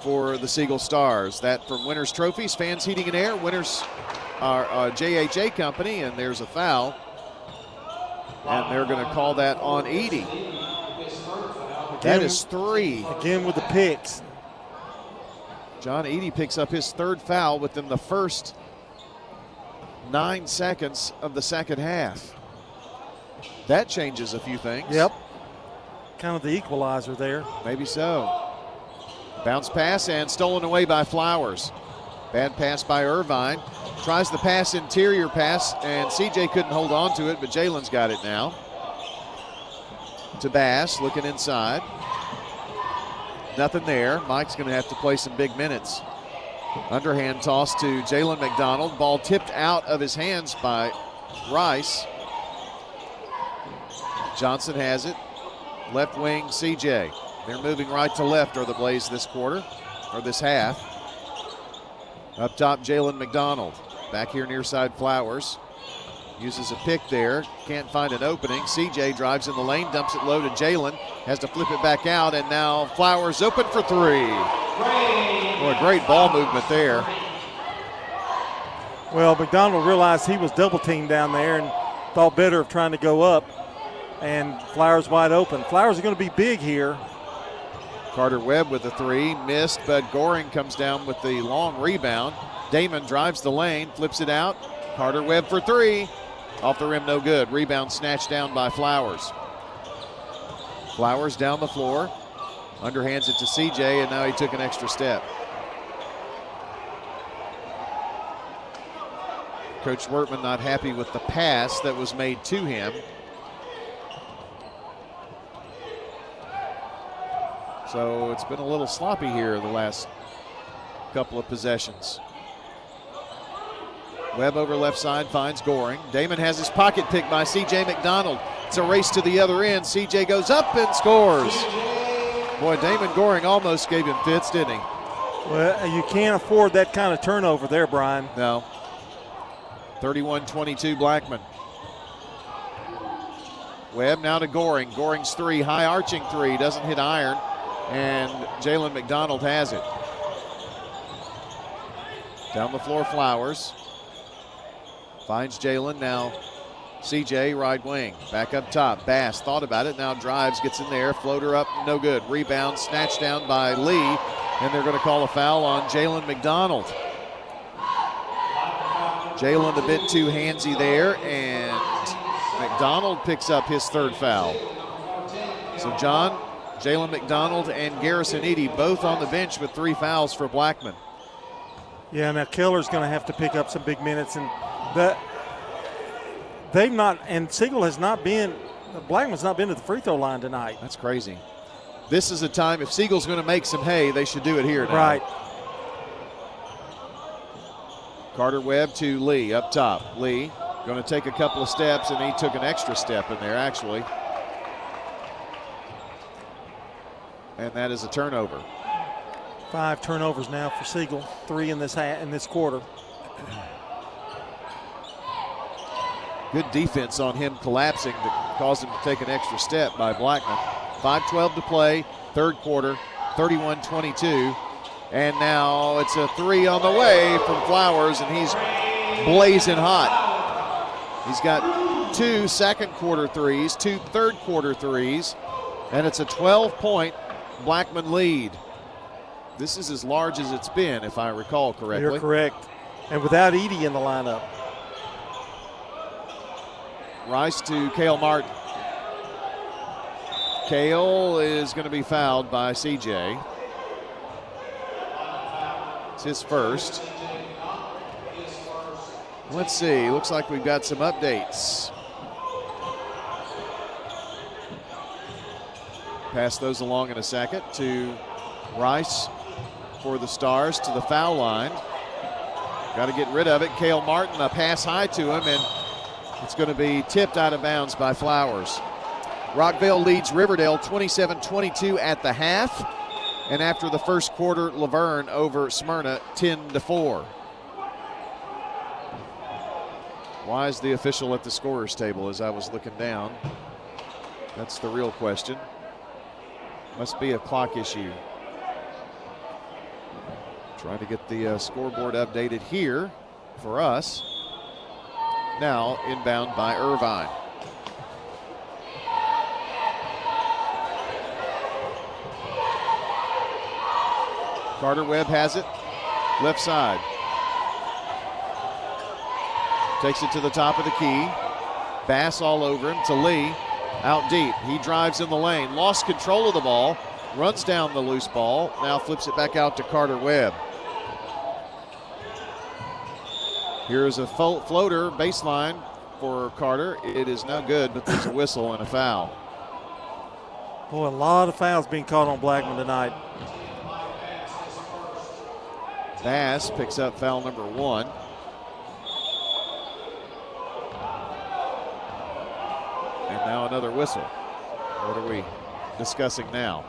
A: for the Siegel Stars. That from Winners Trophies, Fans Heating and Air. Winners are JHA Company, and there's a foul. And they're going to call that on Edie. That is 3.
B: Again with the picks.
A: John Edie picks up his 3rd foul within the first 9 seconds of the second half. That changes a few things.
B: Yep. Kind of the equalizer there.
A: Maybe so. Bounce pass and stolen away by Flowers. Bad pass by Irvine. Tries the pass, interior pass, and CJ couldn't hold on to it, but Jalen's got it now. To Bass, looking inside. Nothing there. Mike's going to have to play some big minutes. Underhand toss to Jalen McDonald. Ball tipped out of his hands by Rice. Johnson has it. Left wing, CJ. They're moving right to left are the Blaze this quarter, or this half. Up top, Jalen McDonald. Back here near side, Flowers. Uses a pick there, can't find an opening. CJ drives in the lane, dumps it low to Jalen, has to flip it back out, and now Flowers open for 3. Boy, great ball movement there.
B: Well, McDonald realized he was double teamed down there and thought better of trying to go up, and Flowers wide open. Flowers are going to be big here.
A: Carter Webb with a 3, missed, but Goring comes down with the long rebound. Damon drives the lane, flips it out. Carter Webb for 3. Off the rim, no good. Rebound snatched down by Flowers. Flowers down the floor. Underhands it to CJ, and now he took an extra step. Coach Wertman not happy with the pass that was made to him. So it's been a little sloppy here the last couple of possessions. Webb over left side finds Goring. Damon has his pocket picked by C.J. McDonald. It's a race to the other end. C.J. goes up and scores. Boy, Damon Goring almost gave him fits, didn't he?
B: Well, you can't afford that kind of turnover there, Brian.
A: No. 31-22 Blackman. Webb now to Goring. Goring's 3, high arching 3, doesn't hit iron. And Jalen McDonald has it. Down the floor, Flowers. Finds Jalen now. CJ, right wing. Back up top. Bass thought about it. Now drives, gets in there. Floater up, no good. Rebound snatched down by Lee. And they're going to call a foul on Jalen McDonald. Jalen a bit too handsy there, and McDonald picks up his third foul. So Jalen McDonald and Garrison Eady both on the bench with 3 fouls for Blackman.
B: Yeah, now Keller's going to have to pick up some big minutes, and Siegel has not been, Blackman's not been to the free throw line tonight.
A: That's crazy. This is a time, if Siegel's going to make some hay, they should do it here now.
B: Right.
A: Carter Webb to Lee up top. Lee going to take a couple of steps, and he took an extra step in there, actually. And that is a turnover.
B: 5 turnovers now for Siegel, 3 in this quarter.
A: Good defense on him collapsing to cause him to take an extra step by Blackman. 5:12 to play, third quarter, 31-22. And now it's a 3 on the way from Flowers, and he's blazing hot. He's got 2 second quarter threes, 2 third quarter threes, and it's a 12-point Blackman lead. This is as large as it's been, if I recall correctly.
B: You're correct. And without Edie in the lineup.
A: Rice to Cale Martin. Cale is going to be fouled by CJ. It's his first. Let's see, looks like we've got some updates. Pass those along in a second to Rice for the Stars to the foul line. Got to get rid of it. Cale Martin, a pass high to him, and it's going to be tipped out of bounds by Flowers. Rockville leads Riverdale 27-22 at the half. And after the first quarter, Laverne over Smyrna 10-4. Why is the official at the scorer's table as I was looking down? That's the real question. Must be a clock issue. Trying to get the scoreboard updated here for us. Now inbound by Irvine. Carter Webb has it, left side. Takes it to the top of the key. Bass all over him to Lee, out deep. He drives in the lane, lost control of the ball, runs down the loose ball, now flips it back out to Carter Webb. Here's a floater baseline for Carter. It is no good, but there's a whistle and a foul.
B: Boy, a lot of fouls being called on Blackman tonight.
A: Bass picks up foul number 1. And now another whistle. What are we discussing now?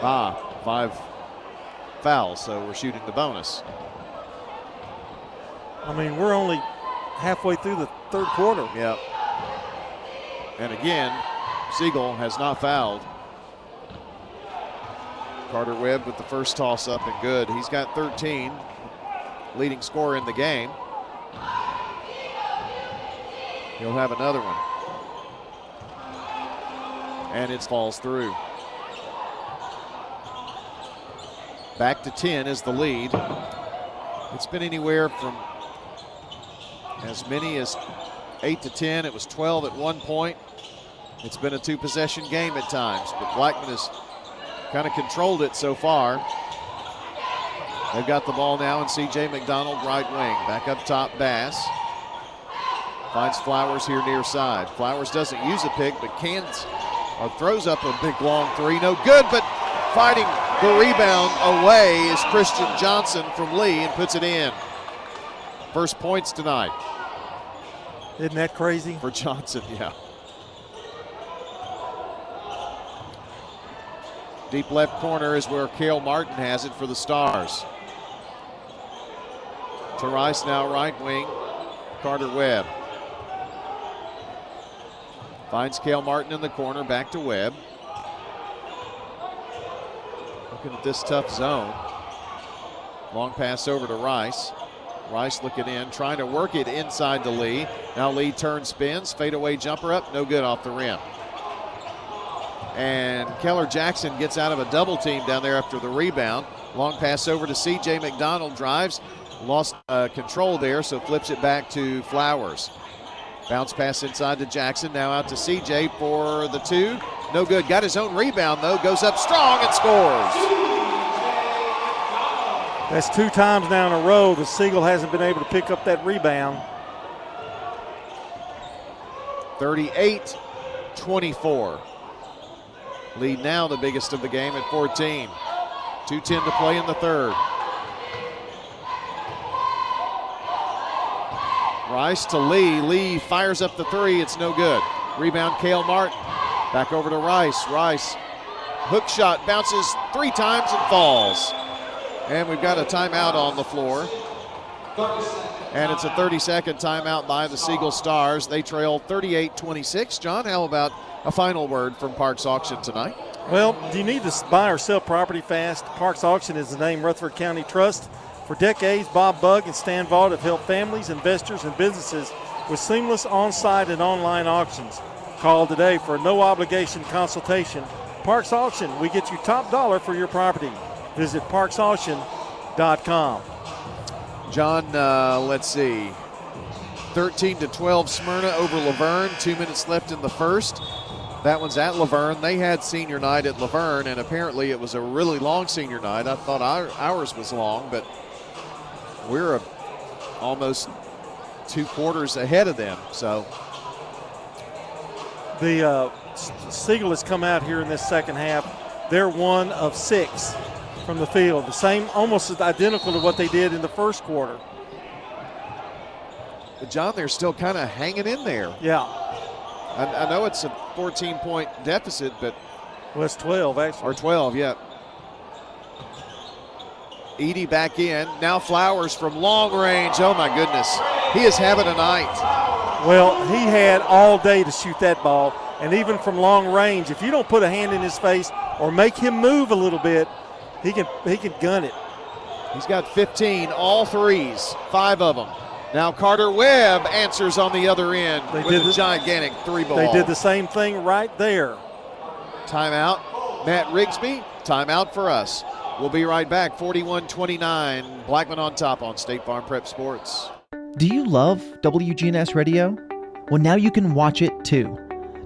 A: 5 fouls, so we're shooting the bonus.
B: I mean, we're only halfway through the third quarter.
A: Yep. And again, Siegel has not fouled. Carter Webb with the first toss up and good. He's got 13, leading scorer in the game. He'll have another one. And it falls through. Back to 10 is the lead. It's been anywhere from as many as 8 to 10. It was 12 at one point. It's been a 2-possession game at times, but Blackman has kind of controlled it so far. They've got the ball now, and C.J. McDonald right wing. Back up top, Bass. Finds Flowers here near side. Flowers doesn't use a pick, but throws up a big long 3. No good, but fighting the rebound away is Christian Johnson from Lee and puts it in. First points tonight.
B: Isn't that crazy?
A: For Johnson, yeah. Deep left corner is where Cale Martin has it for the Stars. To Rice now, right wing, Carter Webb. Finds Cale Martin in the corner, back to Webb. Looking at this tough zone. Long pass over to Rice. Rice looking in, trying to work it inside to Lee. Now Lee turns, spins, fadeaway jumper up, no good off the rim. And Keller Jackson gets out of a double team down there after the rebound. Long pass over to C.J. McDonald, drives, lost control there, so flips it back to Flowers. Bounce pass inside to Jackson, now out to C.J. for the two. No good, got his own rebound though, goes up strong and scores.
B: That's 2 times now in a row the Siegel hasn't been able to pick up that rebound.
A: 38-24. Lead now the biggest of the game at 14. 2:10 to play in the third. Rice to Lee. Lee fires up the three. It's no good. Rebound, Cale Martin. Back over to Rice. Rice, hook shot, bounces 3 times and falls. And we've got a timeout on the floor. And it's a 30-second timeout by the Siegel Stars. They trail 38-26. John, how about a final word from Parks Auction tonight?
B: Well, do you need to buy or sell property fast? Parks Auction is the name Rutherford County Trust. For decades, Bob Bugg and Stan Vaught have helped families, investors, and businesses with seamless on-site and online auctions. Call today for a no-obligation consultation. Parks Auction, we get you top dollar for your property. Visit parksauction.com.
A: John, let's see. 13-12 Smyrna over Laverne. 2 minutes left in the first. That one's at Laverne. They had senior night at Laverne, and apparently it was a really long senior night. I thought ours was long, but we're almost 2 quarters ahead of them. So
B: the Siegel has come out here in this second half. They're 1 of 6 from the field. The same, almost identical to what they did in the first quarter.
A: But John, they're still kind of hanging in there.
B: Yeah.
A: I know it's a 14-point deficit, but.
B: Well, it's 12, actually.
A: Or 12, yeah. Edey back in. Now Flowers from long range. Oh, my goodness. He is having a night.
B: Well, he had all day to shoot that ball. And even from long range, if you don't put a hand in his face or make him move a little bit, he can gun it.
A: He's got 15, all threes, 5 of them. Now Carter Webb answers on the other end with a gigantic 3-ball.
B: They did the same thing right there.
A: Timeout, Matt Rigsby. Timeout for us. We'll be right back. 41-29, Blackman on top on State Farm Prep Sports.
D: Do you love WGNS Radio? Well, now you can watch it too.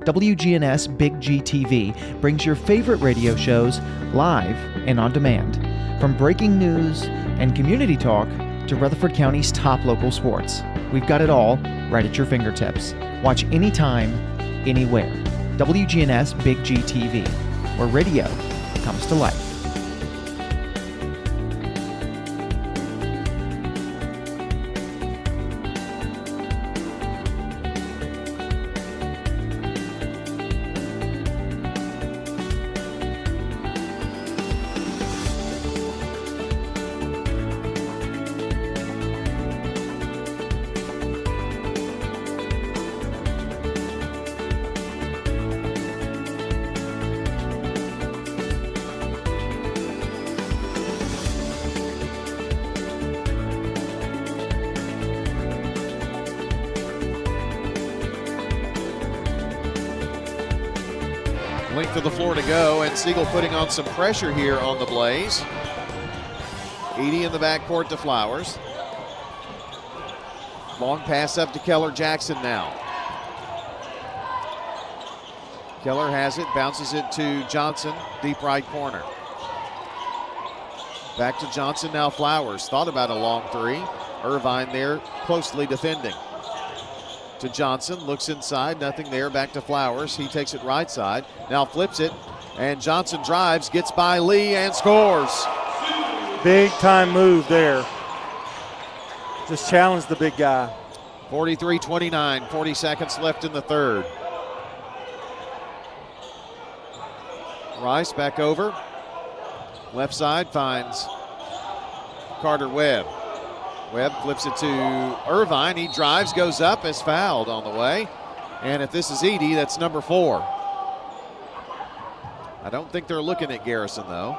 D: WGNS Big G TV brings your favorite radio shows live and on demand. From breaking news and community talk to Rutherford County's top local sports. We've got it all right at your fingertips. Watch anytime, anywhere. WGNS Big G TV, where radio comes to life.
A: Length of the floor to go, and Siegel putting on some pressure here on the Blaze. Edey in the backcourt to Flowers. Long pass up to Keller Jackson now. Keller has it, bounces it to Johnson, deep right corner. Back to Johnson, now Flowers. Thought about a long three. Irvine there closely defending. To Johnson, looks inside, nothing there, back to Flowers. He takes it right side, now flips it, and Johnson drives, gets by Lee, and scores.
B: Big time move there. Just challenged the big guy.
A: 43-29, 40 seconds left in the third. Rice back over. Left side finds Carter Webb. Webb flips it to Irvine. He drives, goes up, is fouled on the way. And if this is Edey, that's number 4. I don't think they're looking at Garrison, though.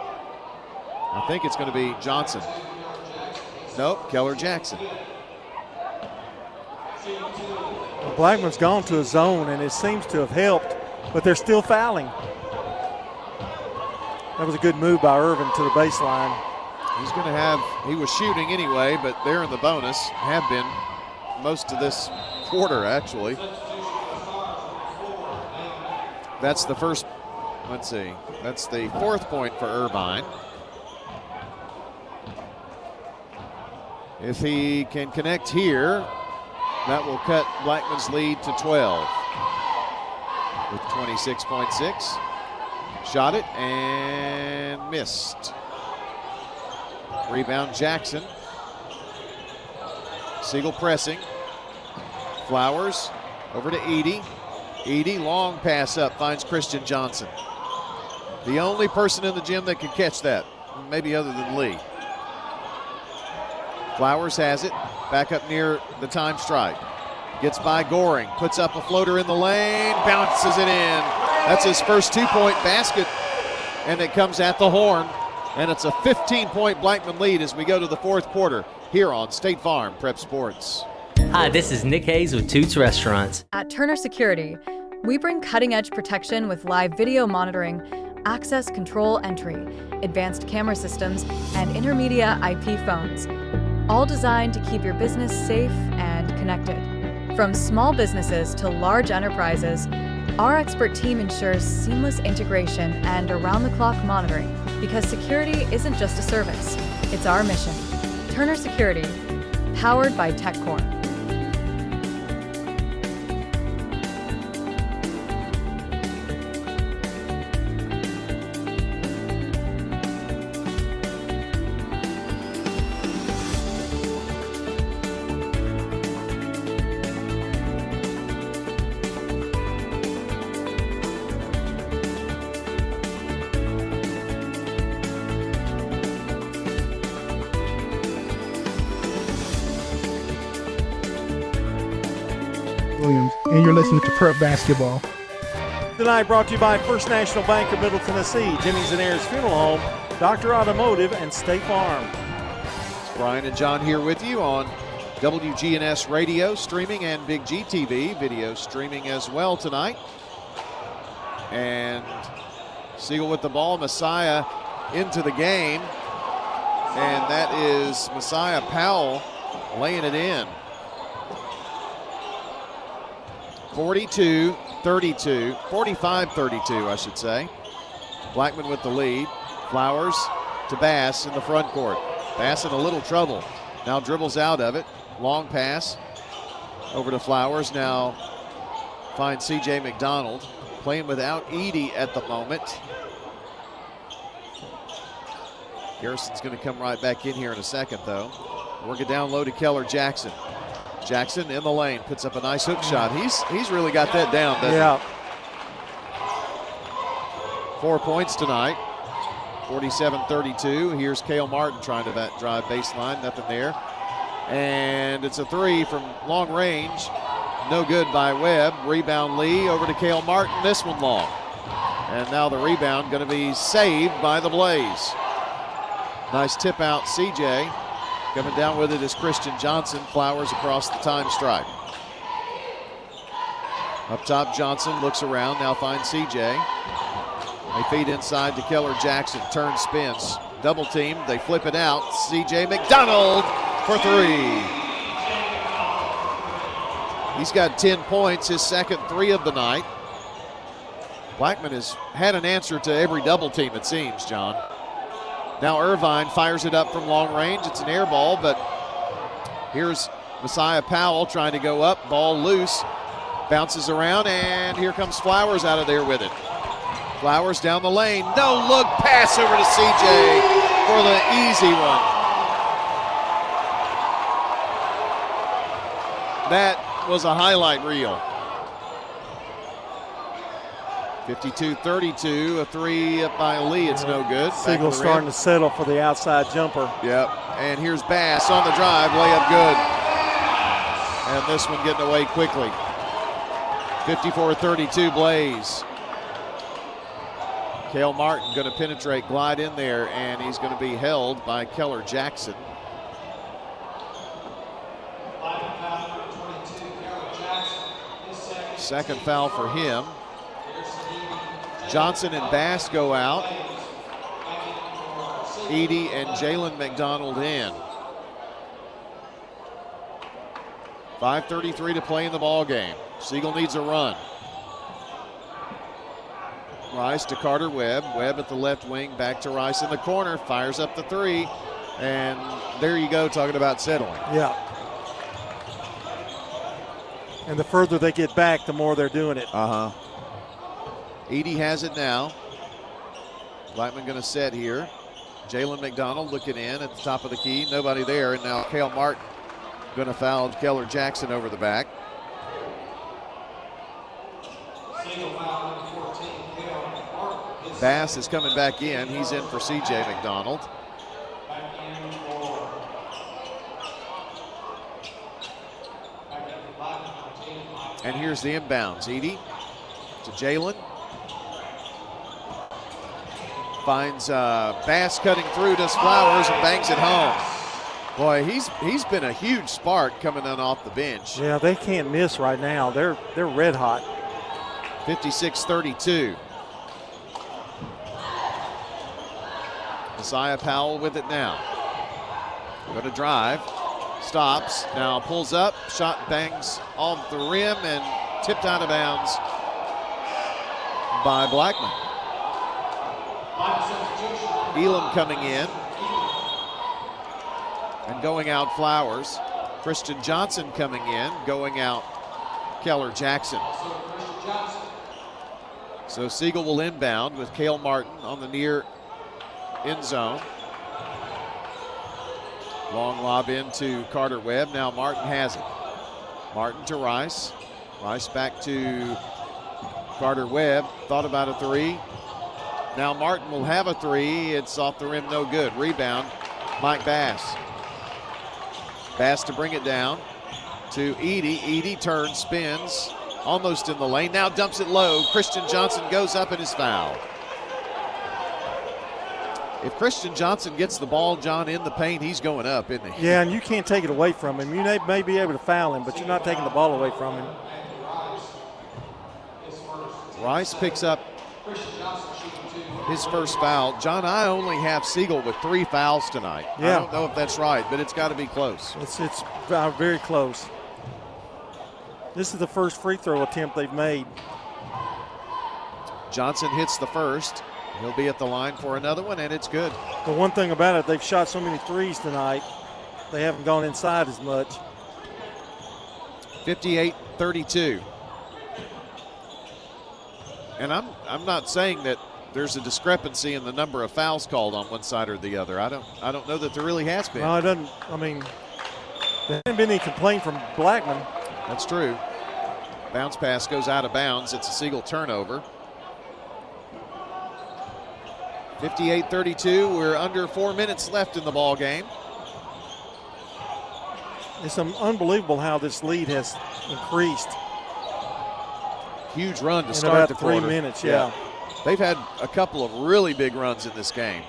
A: I think it's going to be Johnson. Nope, Keller Jackson.
B: Blackman's gone to a zone, and it seems to have helped, but they're still fouling. That was a good move by Irvin to the baseline.
A: He's going to have, he was shooting anyway, but they're in the bonus, have been most of this quarter actually. That's the first, let's see, that's the 4th point for Irvine. If he can connect here, that will cut Blackman's lead to 12 with 26.6. Shot it and missed. Rebound Jackson. Siegel pressing. Flowers over to Edie. Edie, long pass up, finds Christian Johnson. The only person in the gym that could catch that, maybe other than Lee. Flowers has it, back up near the time strike. Gets by Goring, puts up a floater in the lane, bounces it in. That's his first 2-point basket, and it comes at the horn. And it's a 15-point Blackman lead as we go to the 4th quarter here on State Farm Prep Sports.
K: Hi, this is Nick Hayes with Toots Restaurants.
F: At Turner Security, we bring cutting-edge protection with live video monitoring, access control entry, advanced camera systems, and intermedia IP phones, all designed to keep your business safe and connected. From small businesses to large enterprises, our expert team ensures seamless integration and around-the-clock monitoring, because security isn't just a service, it's our mission. Turner Security, powered by TechCore.
E: Williams, and you're listening to Prep Basketball.
B: Tonight brought to you by First National Bank of Middle Tennessee, Jimmy's and Ayers Funeral Home, Dr. Automotive, and State Farm.
A: It's Brian and John here with you on WGNS Radio, streaming, and Big G TV, video streaming as well tonight. And Siegel with the ball, Messiah into the game. And that is Messiah Powell laying it in. 45-32, I should say. Blackman with the lead. Flowers to Bass in the front court. Bass in a little trouble. Now dribbles out of it. Long pass over to Flowers. Now finds C.J. McDonald. Playing without Edie at the moment. Garrison's going to come right back in here in a second, though. Work it down low to Keller Jackson. Jackson in the lane, puts up a nice hook shot. He's really got that down, doesn't he? 4 points tonight, 47-32. Here's Cale Martin trying to drive baseline, nothing there. And it's a three from long range. No good by Webb. Rebound Lee over to Cale Martin, this one long. And now the rebound going to be saved by the Blaze. Nice tip out, CJ. Coming down with it is Christian Johnson. Flowers across the time stripe. Up top, Johnson looks around, now finds CJ. They feed inside to Keller Jackson. Turn, spins. Double team, they flip it out. CJ McDonald for three. He's got 10 points, his second three of the night. Blackman has had an answer to every double team, it seems, John. Now Irvine fires it up from long range. It's an air ball, but here's Messiah Powell trying to go up. Ball loose, bounces around, and here comes Flowers out of there with it. Flowers down the lane. No look pass over to CJ for the easy one. That was a highlight reel. 52-32, a three up by Lee, it's no good.
B: Siegel starting to settle for the outside jumper.
A: Yep, and here's Bass on the drive, layup good. And this one getting away quickly. 54-32 Blaze. Cale Martin going to penetrate, glide in there, and he's going to be held by Keller Jackson. Second foul for him. Johnson and Bass go out. Edie and Jalen McDonald in. 5:33 to play in the ball game. Siegel needs a run. Rice to Carter Webb. Webb at the left wing, back to Rice in the corner, fires up the three, and there you go, talking about settling.
B: Yeah. And the further they get back, the more they're doing it.
A: Edie has it now. Blackman going to set here. Jalen McDonald looking in at the top of the key. Nobody there, and now Cale Martin going to foul Keller Jackson over the back. Bass is coming back in. He's in for C.J. McDonald. And here's the inbounds. Edie to Jalen. Finds Bass cutting through, does Flowers, and bangs it home. Boy, he's been a huge spark coming in off the bench.
B: Yeah, they can't miss right now. They're red hot.
A: 56-32. Messiah Powell with it now. Going to drive. Stops. Now pulls up. Shot bangs off the rim and tipped out of bounds by Blackman. Elam coming in. And going out Flowers. Christian Johnson coming in. Going out Keller Jackson. So Siegel will inbound with Cale Martin on the near end zone. Long lob into Carter Webb. Now Martin has it. Martin to Rice. Rice back to Carter Webb. Thought about a three. Now Martin will have a three. It's off the rim, no good. Rebound, Mike Bass. Bass to bring it down to Edie. Edie turns, spins, almost in the lane. Now dumps it low. Christian Johnson goes up and is fouled. If Christian Johnson gets the ball, John, in the paint, he's going up, isn't he?
B: Yeah, and you can't take it away from him. You may be able to foul him, but you're not taking the ball away from him.
A: Rice picks up his first foul. John, I only have Siegel with 3 fouls tonight.
B: Yeah.
A: I don't know if that's right, but it's got to be close.
B: It's very close. This is the first free throw attempt they've made.
A: Johnson hits the first. He'll be at the line for another one, and it's good.
B: The one thing about it, they've shot so many threes tonight, they haven't gone inside as much.
A: 58-32. And I'm not saying that there's a discrepancy in the number of fouls called on one side or the other. I don't know that there really has been.
B: No, it doesn't. I mean, there hasn't been any complaint from Blackman.
A: That's true. Bounce pass goes out of bounds. It's a Siegel turnover. 58-32. We're under 4 minutes left in the ball game.
B: It's unbelievable how this lead has increased.
A: Huge run to
B: in
A: start the
B: about
A: quarter.
B: 3 minutes, yeah.
A: They've had a couple of really big runs in this game.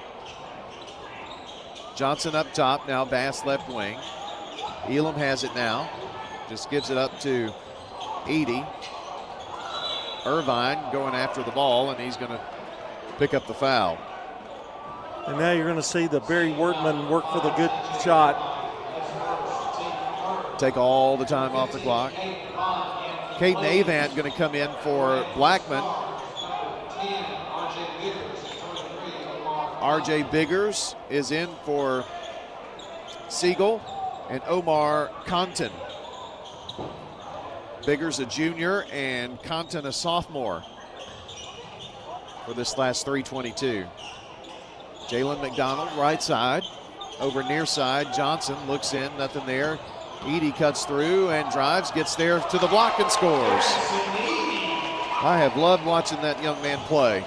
A: Johnson up top, now Bass left wing. Elam has it now. Just gives it up to Edie. Irvine going after the ball, and he's going to pick up the foul.
B: And now you're going to see the Barry Wordman work for the good shot.
A: Take all the time off the clock. Caden Avant going to come in for Blackman. R.J. Biggers is in for Siegel, and Omar Compton. Biggers a junior and Compton a sophomore for this last 3:22. Jalen McDonald, right side, over near side. Johnson looks in, nothing there. Edie cuts through and drives, gets there to the block and scores. I have loved watching that young man play.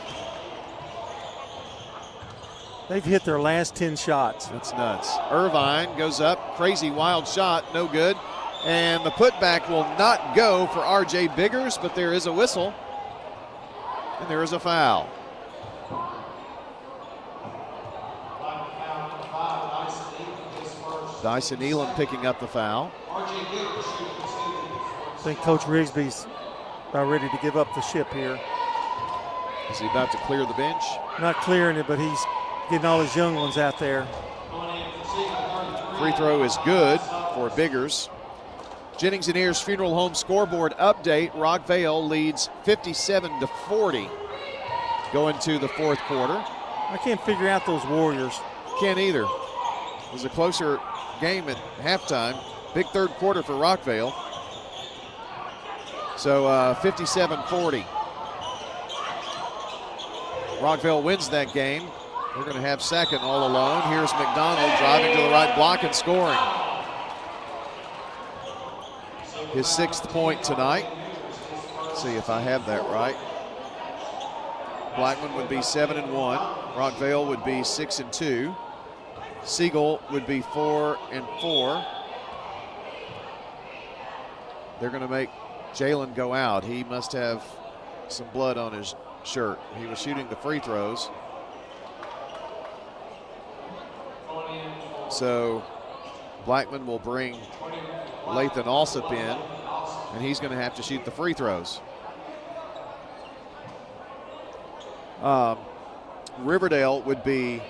B: They've hit their last 10 shots.
A: That's nuts. Irvine goes up, crazy wild shot, no good. And the putback will not go for R.J. Biggers, but there is a whistle. And there is a foul. Dyson Elam picking up the foul.
B: I think Coach Rigsby's about ready to give up the ship here.
A: Is he about to clear the bench?
B: Not clearing it, but he's getting all his young ones out there.
A: Free throw is good for Biggers. Jennings and Ayers Funeral Home scoreboard update. Rockvale leads 57-40 going to the fourth quarter.
B: I can't figure out those Warriors.
A: Can't either. It was a closer game at halftime. Big third quarter for Rockvale. So 57-40. Rockvale wins that game. They're going to have second all alone. Here's McDonald driving to the right block and scoring. His 6th point tonight. Let's see if I have that right. Blackman would be 7-1. Rockvale would be 6-2. Siegel would be 4-4. They're going to make Jalen go out. He must have some blood on his shirt. He was shooting the free throws. So Blackman will bring Lathan Alsop in, and he's going to have to shoot the free throws. Riverdale would be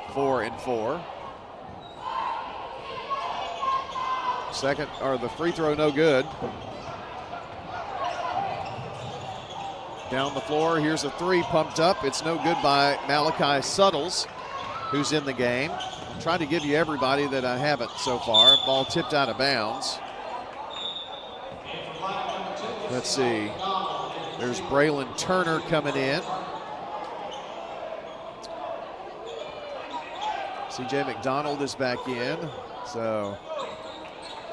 A: 4-4. Second, or the free throw no good. Down the floor, here's a three pumped up. It's no good by Malachi Suttles, who's in the game. I'm trying to give you everybody that I haven't so far. Ball tipped out of bounds. Let's see. There's Braylon Turner coming in. CJ McDonald is back in. So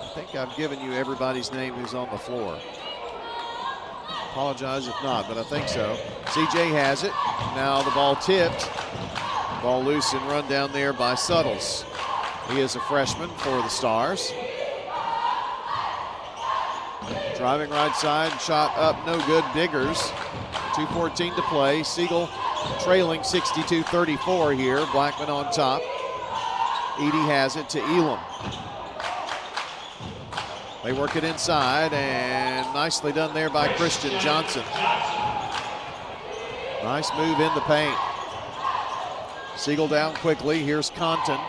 A: I think I've given you everybody's name who's on the floor. Apologize if not, but I think so. CJ has it. Now the ball tipped. Ball loose and run down there by Suttles. He is a freshman for the Stars. Driving right side, shot up, no good. Biggers. 2:14 to play. Siegel trailing 62-34 here. Blackman on top. Edey has it to Elam. They work it inside, and nicely done there by Christian Johnson. Nice move in the paint. Siegel down quickly. Here's Compton.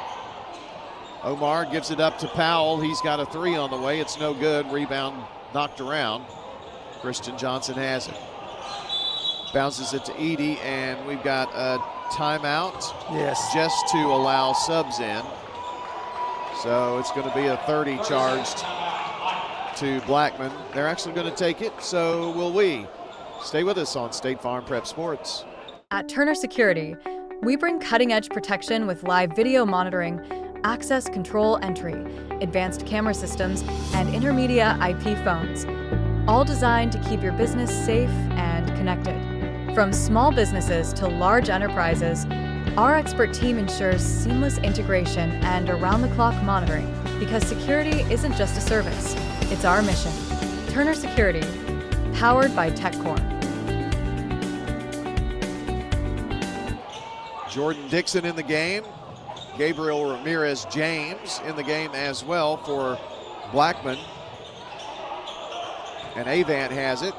A: Omar gives it up to Powell. He's got a three on the way. It's no good. Rebound knocked around. Christian Johnson has it. Bounces it to Edey, and we've got a timeout.
B: Yes.
A: Just to allow subs in. So it's going to be a 30 charged to Blackman. They're actually going to take it, so will we. Stay with us on State Farm Prep Sports.
F: At Turner Security, we bring cutting-edge protection with live video monitoring, access control entry, advanced camera systems, and intermedia IP phones, all designed to keep your business safe and connected. From small businesses to large enterprises, our expert team ensures seamless integration and around-the-clock monitoring, because security isn't just a service, it's our mission. Turner Security, powered by TechCore.
A: Jordan Dixon in the game. Gabriel Ramirez James in the game as well for Blackman. And Avant has it.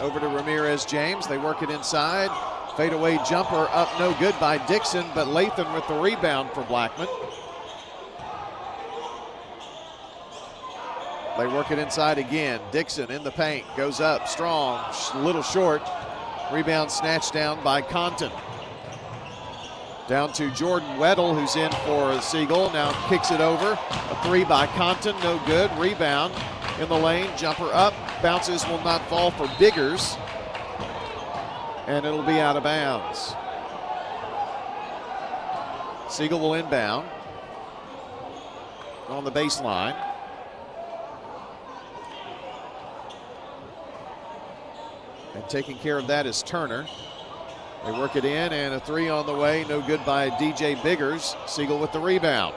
A: Over to Ramirez James. They work it inside. Fadeaway jumper up, no good by Dixon, but Lathan with the rebound for Blackman. They work it inside again. Dixon in the paint, goes up, strong, little short. Rebound snatched down by Compton. Down to Jordan Weddle, who's in for Siegel. Now kicks it over. A three by Compton, no good. Rebound in the lane, jumper up. Bounces will not fall for Biggers. And it'll be out of bounds. Siegel will inbound on the baseline. And taking care of that is Turner. They work it in, and a three on the way. No good by DJ Biggers. Siegel with the rebound.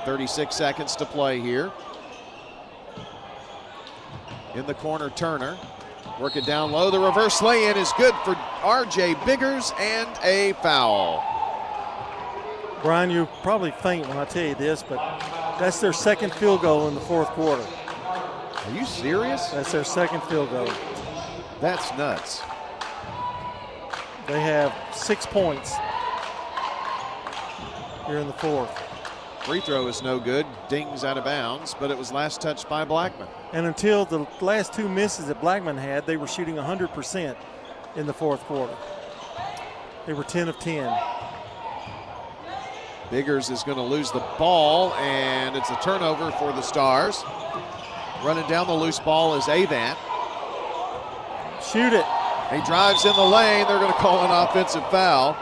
A: 36 seconds to play here. In the corner, Turner. Work it down low. The reverse lay-in is good for RJ Biggers, and a foul.
B: Brian, you probably faint when I tell you this, but that's their second field goal in the fourth quarter.
A: Are you serious?
B: That's their second field goal.
A: That's nuts.
B: They have 6 points here in the fourth.
A: Free throw is no good. Dings out of bounds, but it was last touched by Blackman.
B: And until the last two misses that Blackman had, they were shooting 100% in the fourth quarter. They were 10 of 10.
A: Biggers is going to lose the ball, and it's a turnover for the Stars. Running down the loose ball is Avant.
B: Shoot it.
A: He drives in the lane. They're going to call an offensive foul.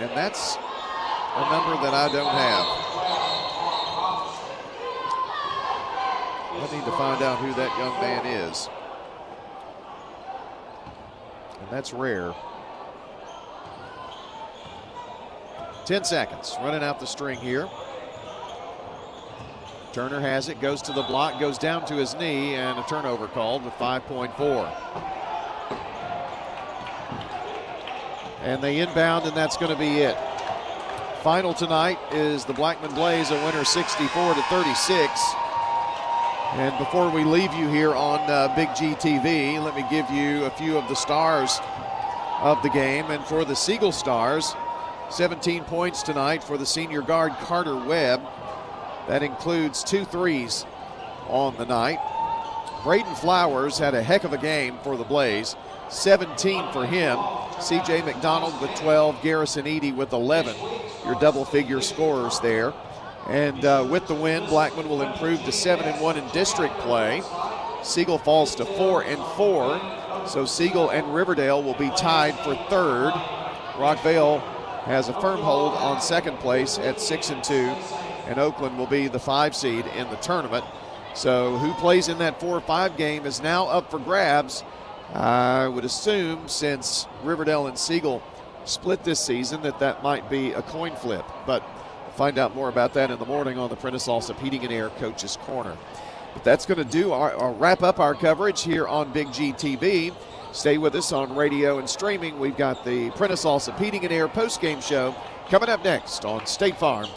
A: And that's a number that I don't have. I need to find out who that young man is. And that's rare. 10 seconds, running out the string here. Turner has it, goes to the block, goes down to his knee, and a turnover called with 5.4. And they inbound, and that's going to be it. Final tonight is the Blackman Blaze, a winner 64-36. And before we leave you here on Big G TV, let me give you a few of the stars of the game. And for the Siegel Stars, 17 points tonight for the senior guard Carter Webb. That includes 2 threes on the night. Braden Flowers had a heck of a game for the Blaze. 17 for him. C.J. McDonald with 12, Garrison Edey with 11. Your double-figure scorers there. And with the win, Blackman will improve to 7-1 in district play. Siegel falls to 4-4. So Siegel and Riverdale will be tied for third. Rockvale has a firm hold on second place at 6-2. And Oakland will be the 5 seed in the tournament. So who plays in that 4-5 game is now up for grabs. I would assume, since Riverdale and Siegel split this season, that might be a coin flip. But find out more about that in the morning on the Prentice Allsup Heating and Air Coach's Corner. But that's going to do wrap up our coverage here on Big G TV. Stay with us on radio and streaming. We've got the Prentice Allsup Heating and Air postgame show coming up next on State Farm.